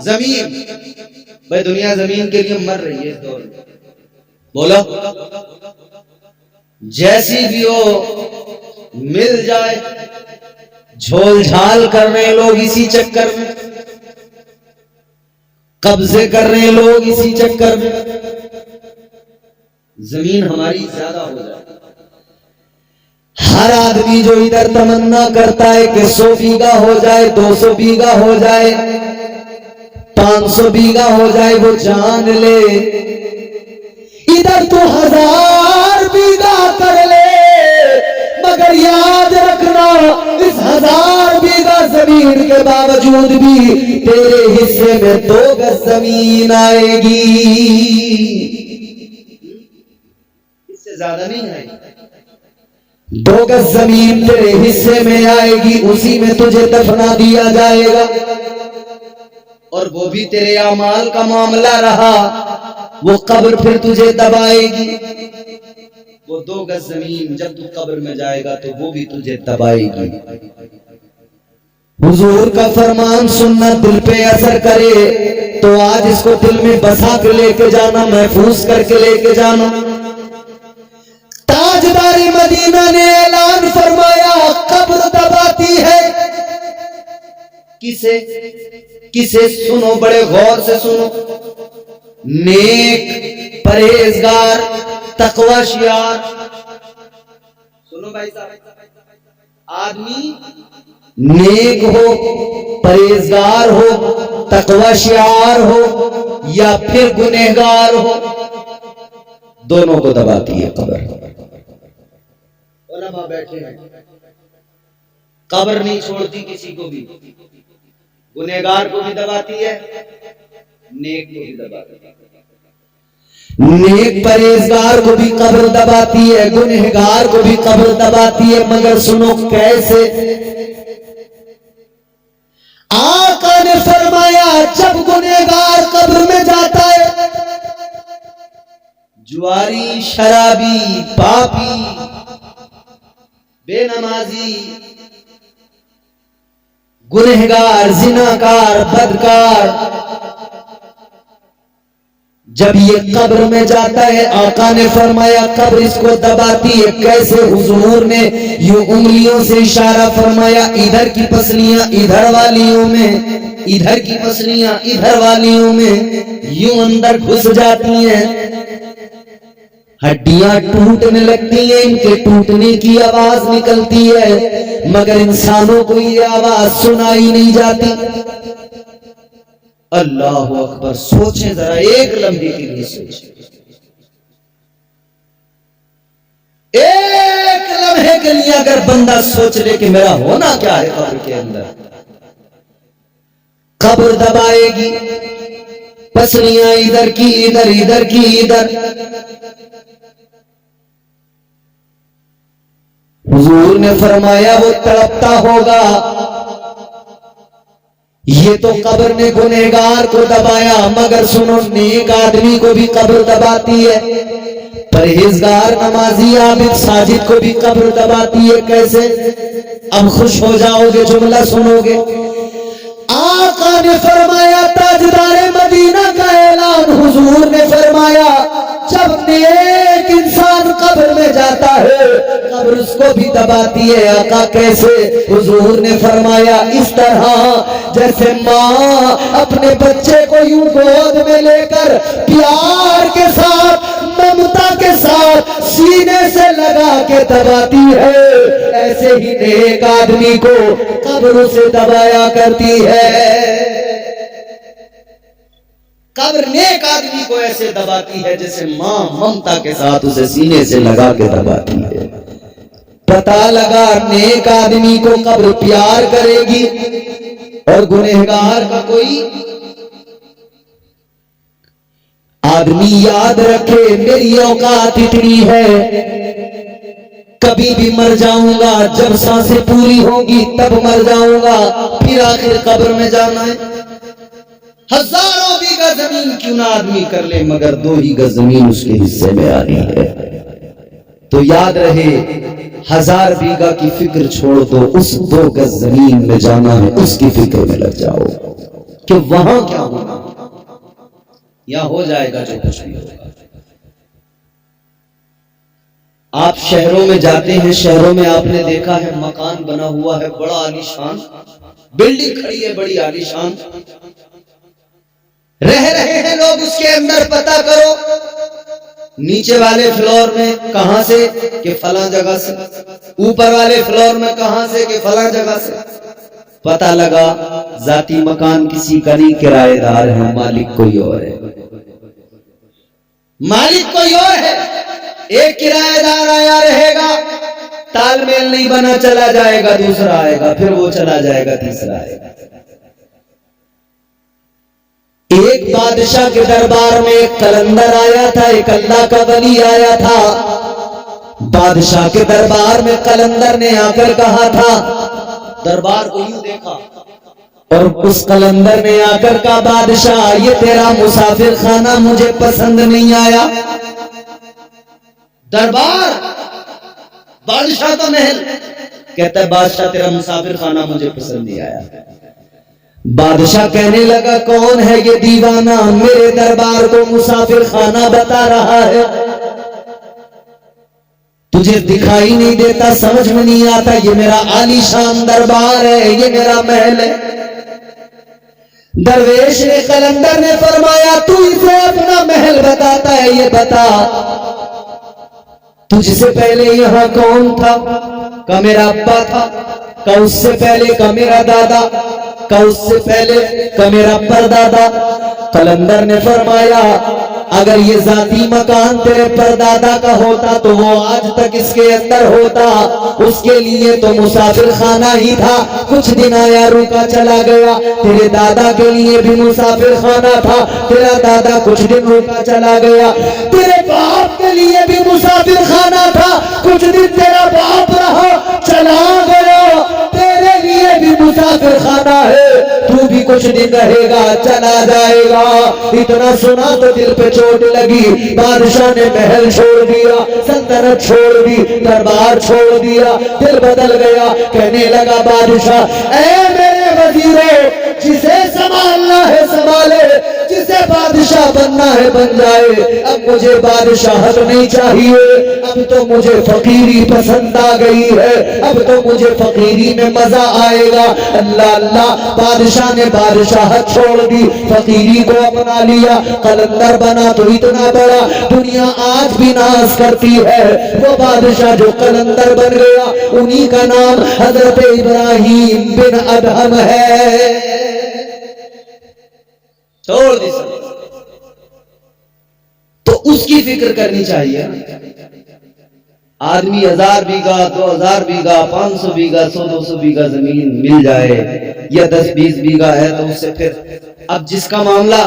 जमीन भाई, दुनिया जमीन के लिए मर रही है इस दौर में। बोलो, जैसी भी हो मिल जाए, झोल झाल कर रहे लोग इसी चक्कर में, कब्जे कर रहे लोग इसी चक्कर में, जमीन हमारी ज्यादा हो जाए। हर आदमी जो इधर तमन्ना करता है कि 100 बीघा हो जाए, 200 बीघा हो जाए, 500 बीघा हो जाए, वो जान ले इधर तो 1000 बीघा कर ले, मगर याद रखना इस 1000 बीघा जमीन के बावजूद भी तेरे हिस्से में 2 गज जमीन आएगी, इससे ज्यादा नहीं आएगी। 2 गज जमीन तेरे हिस्से में आएगी, उसी में तुझे दफना दिया जाएगा। और वो भी तेरे अमाल का मामला रहा, वो कब्र फिर तुझे दबाएगी। वो 2 गज जमीन जब तू कब्र में जाएगा तो वो भी तुझे दबाएगी। हुजूर का फरमान सुनना दिल पे असर करे तो आज इसको दिल में बसा के लेके जाना, महफूज करके लेके जाना। ताजदारी मदीना ने ऐलान फरमाया, कब्र दबाती है किसे? किसे? सुनो, बड़े गौर से सुनो। नेक, परहेजगार, तकवाशियार। सुनो भाई साहब, आदमी नेक हो, परहेजगार हो, तकवाशियार हो या फिर गुनहगार हो, दोनों को दबाती है कब्र। उलमा बैठे हैं, कब्र नहीं छोड़ती किसी को भी। गुनहगार को भी दबाती है, नेक को भी दबाती है। नेक परहेजगार को भी कब्र दबाती है, गुनहगार को भी कब्र दबाती है। मगर सुनो कैसे? आका ने फरमाया, जब गुनहगार कब्र में जाता है, जुआरी, शराबी, पापी, बेनमाजी, गुनहगार, जिनाकार, बदकार, जब ये कब्र में जाता है, आका ने फरमाया कब्र इसको दबाती है। कैसे? हुजूर ने यूं उंगलियों से इशारा फरमाया, इधर की पसलियां इधर वालियों में, इधर की पसलियां इधर वालियों में यूं अंदर घुस जाती हैं, हड्डियां टूटने लगती हैं, इनके टूटने की आवाज निकलती है, मगर इंसानों को ये आवाज सुनाई नहीं जाती। अल्लाह अकबर। सोचें जरा, एक लम्हे के लिए सोचें, एक लम्हे के लिए अगर बंदा सोच ले कि मेरा होना क्या है कब्र के अंदर। कब्र दबाएगी, पसलियां इधर की इधर, इधर की इधर। हुजूर ने फरमाया वो तड़पता होगा। ये तो कब्र ने गुनहगार को दबाया, मगर सुनो, नेक आदमी को भी कब्र दबाती है, परहेजगार, नमाजी, आबिद, साजिद को भी कब्र दबाती है। कैसे? अब खुश हो जाओगे, जुमला सुनोगे। आका ने फरमाया, ताजदारे मदीना का ऐलान, हुजूर ने फरमाया, जब नेक इंसान कब्र में जाता है, कब्र उसको भी दबाती है। आका कैसे? हुजूर ने फरमाया, इस तरह जैसे माँ अपने बच्चे को यूं गोद में लेकर प्यार के साथ, ममता के साथ सीने से लगा के दबाती है, ऐसे ही नेक आदमी को कब्र से दबाया करती है। कब्र नेक आदमी को ऐसे दबाती है जैसे मां ममता के साथ उसे सीने से लगा के दबाती है। पता लगा, नेक आदमी को कब्र प्यार करेगी और गुनहगार का कोई आदमी याद रखे, मेरी औकात इतनी है, कभी भी मर जाऊंगा, जब सांसें पूरी होंगी तब मर जाऊंगा, फिर आखिर कब्र में जाना है। हजारों बीघा जमीन क्यों ना आदमी कर ले, मगर 2 ही गज जमीन उसके हिस्से में आनी है। तो याद रहे, 1000 बीघा की फिक्र छोड़ दो, उस 2 गज जमीन में जाना है, उसकी फिक्र में लग जाओ कि वहां क्या होगा, या हो जाएगा जो कुछ भी होगा। आप शहरों में जाते हैं, शहरों में आपने देखा है मकान बना हुआ है बड़ा आलीशान, बिल्डिंग खड़ी है बड़ी आलीशान, रह रहे हैं लोग उसके अंदर। पता करो नीचे वाले फ्लोर में कहां से, कि फला जगह से, ऊपर वाले फ्लोर में कहां से, कि फला जगह से। पता लगा जाती मकान किसी का नहीं, किराएदार है, मालिक कोई और है, मालिक कोई और है। एक किराएदार आया रहेगा, तालमेल नहीं बना, चला जाएगा, दूसरा आएगा, फिर वो चला जाएगा, तीसरा आएगा। एक बादशाह के दरबार में एक कलंदर आया था, एक अल्लाह का वली आया था। बादशाह के दरबार में कलंदर ने आकर कहा था, दरबार को यूं देखा, और उस कलंदर ने आकर कहा बादशाह ये तेरा मुसाफिर खाना मुझे पसंद नहीं आया। दरबार बादशाह का महल, कहता है बादशाह तेरा मुसाफिर खाना मुझे पसंद नहीं आया। बादशाह कहने लगा कौन है ये दीवाना मेरे दरबार को मुसाफिर खाना बता रहा है, तुझे दिखाई नहीं देता, समझ में नहीं आता, ये मेरा आलीशान दरबार है, ये मेरा महल है। दरवेश ने कलंदर ने फरमाया तू इसे अपना महल बताता है, ये बता तुझसे पहले यहां कौन था? का मेरा अब्बा था। का उससे पहले? का मेरा दादा। का उससे पहले? का मेरा परदादा। कलंदर ने फरमाया अगर ये जाती मकान तेरे परदादा का होता तो वो आज तक इसके अंदर होता, उसके लिए तो मुसाफिर खाना ही था, कुछ दिन आया रुका चला गया। तेरे दादा के लिए भी मुसाफिर खाना था, तेरा दादा कुछ दिन रुका चला गया। तेरे बाप के लिए भी मुसाफिर खाना था, कुछ दिन तेरा बाप रहा चला गया। तेरे लिए भी मुसाफिर खाना है, तू भी कुछ दिन रहेगा चला जाएगा। इतना सुना तो दिल पे चोट लगी। बादशाह ने महल छोड़ दिया, सल्तनत छोड़ दी, दरबार छोड़ दिया, दिल बदल गया। कहने लगा बादशाह ऐ मेरे वजीरों, जिसे संभालना है संभाले, जिसे बादशाह बनना है बन जाए। अब मुझे बादशाहत नहीं चाहिए, अब तो मुझे फकीरी पसंद आ गई है, अब तो मुझे फकीरी में मजा आएगा। अल्लाह अल्लाह, बादशाह ने बादशाहत छोड़ दी, फकीरी को अपना लिया। कलंदर बना तो इतना बड़ा, दुनिया आज भी नाज करती है। वो बादशाह जो कलंदर बन गया उन्हीं का नाम हजरत इब्राहिम बिन अदहम है। छोड़ दी सब, तो उसकी फिक्र करनी चाहिए। आदमी 1000 बीघा 2000 बीघा 500 बीघा 100-200 बीघा जमीन मिल जाए या 10-20 बीघा है तो उससे फिर, अब जिसका मामला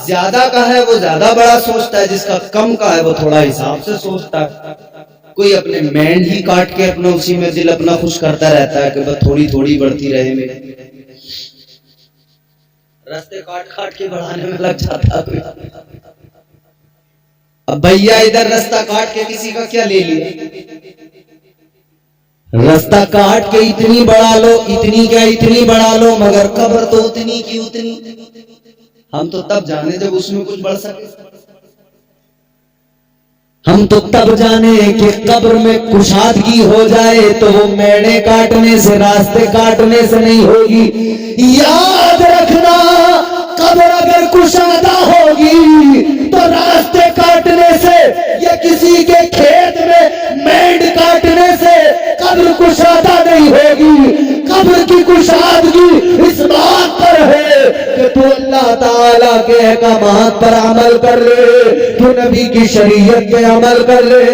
ज्यादा का है वो ज्यादा बड़ा सोचता है, जिसका कम का है वो थोड़ा हिसाब से सोचता है। कोई अपने मैंड ही काट के अपना उसी में दिल अपना खुश करता रहता है कि बस थोड़ी थोड़ी बढ़ती रहे, मेरे रास्ते काट काट के बढ़ाने में लग जाता है। अब भैया इधर रास्ता काट के किसी का क्या ले लिया, रास्ता काट के इतनी बढ़ा लो, इतनी क्या इतनी बढ़ा लो, मगर कब्र तो उतनी की उतनी। हम तो तब जाने जब उसमें कुछ बढ़ सके, हम तो तब जाने कि कब्र में कुशादगी हो जाए तो वो मेढ़े काटने से, रास्ते काटने से नहीं होगी। याद रखना कब्र अगर कुशादा होगी तो रास्ते काटने से या किसी के खेत में मेंढ काटने से कब्र कुशादा नहीं होगी। कब्र की कुशादगी इस बात पर है कि तू अल्लाह ताला के अहकामात पर अमल कर ले, तू नबी की शरीयत पे अमल कर ले,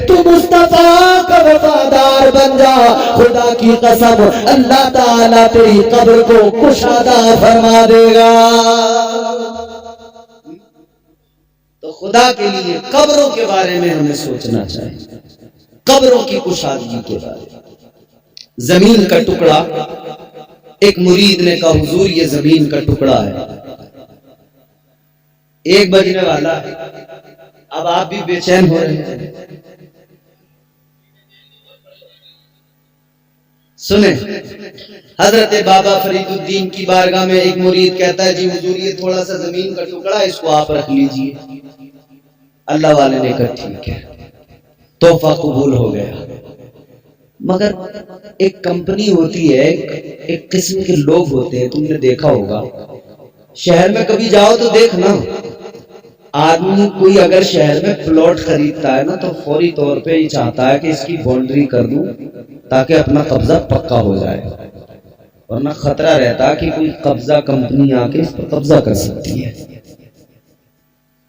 तू मुस्तफा का वफादार बन जा। खुदा की कसम अल्लाह ताला तेरी कब्र को कुशादा फरमा देगा। तो खुदा के लिए कब्रों के बारे में हमें सोचना चाहिए, कब्रों की कुशादगी के बारे में। जमीन का टुकड़ा, एक मुरीद ने कहा हुजूर ये जमीन का टुकड़ा है, 1 बजने वाला है, अब आप भी बेचैन हो रहे हैं। सुने, हजरत बाबा फरीदुद्दीन की बारगाह में एक मुरीद कहता है जी हुजूर ये थोड़ा सा जमीन का टुकड़ा, इसको आप रख लीजिए। अल्लाह वाले ने कहा ठीक है, तोहफा कबूल हो गया। मगर एक कंपनी होती है, एक किस्म के लोग होते हैं, तुमने देखा होगा शहर में कभी जाओ तो देखना, आदमी कोई अगर शहर में प्लॉट खरीदता है ना तो फौरी तौर पे ही चाहता है कि इसकी बाउंड्री कर दूं ताकि अपना कब्जा पक्का हो जाए, वरना खतरा रहता है कि कोई कब्जा कंपनी आके इस पर कब्जा कर सकती है।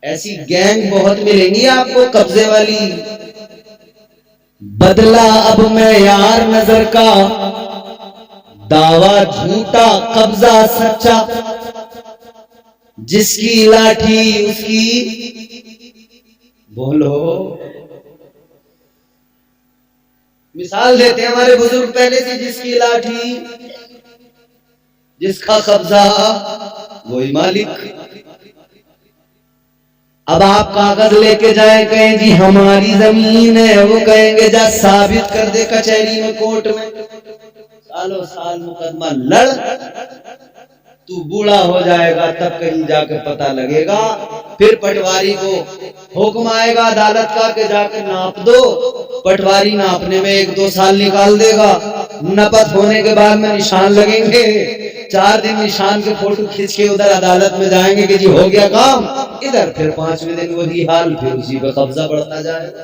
ऐसी गैंग बहुत मिलेंगी आपको कब्जे वाली। बदला अब मैं यार नजर का, दावा झूठा कब्जा सच्चा, जिसकी लाठी उसकी, बोलो। मिसाल देते हैं हमारे बुजुर्ग पहले से, जिसकी लाठी जिसका कब्जा वही मालिक। अब आप कागज लेके जाए, कहें जी हमारी जमीन है, वो कहेंगे जा साबित कर दे कचहरी में, कोर्ट में, सालों साल मुकदमा लड़, तू बूढ़ा हो जाएगा तब कहीं जाके पता लगेगा। फिर पटवारी को हुक्म आएगा अदालत का कि जाकर नाप दो, पटवारी नापने में 1-2 साल निकाल देगा। नपत होने के बाद में निशान लगेंगे, 4 दिन निशान के फोटो खींच के उधर अदालत में जाएंगे कि जी हो गया काम, इधर फिर 5वें दिन वही हाल, फिर उसी पे कब्जा बढ़ता जाएगा।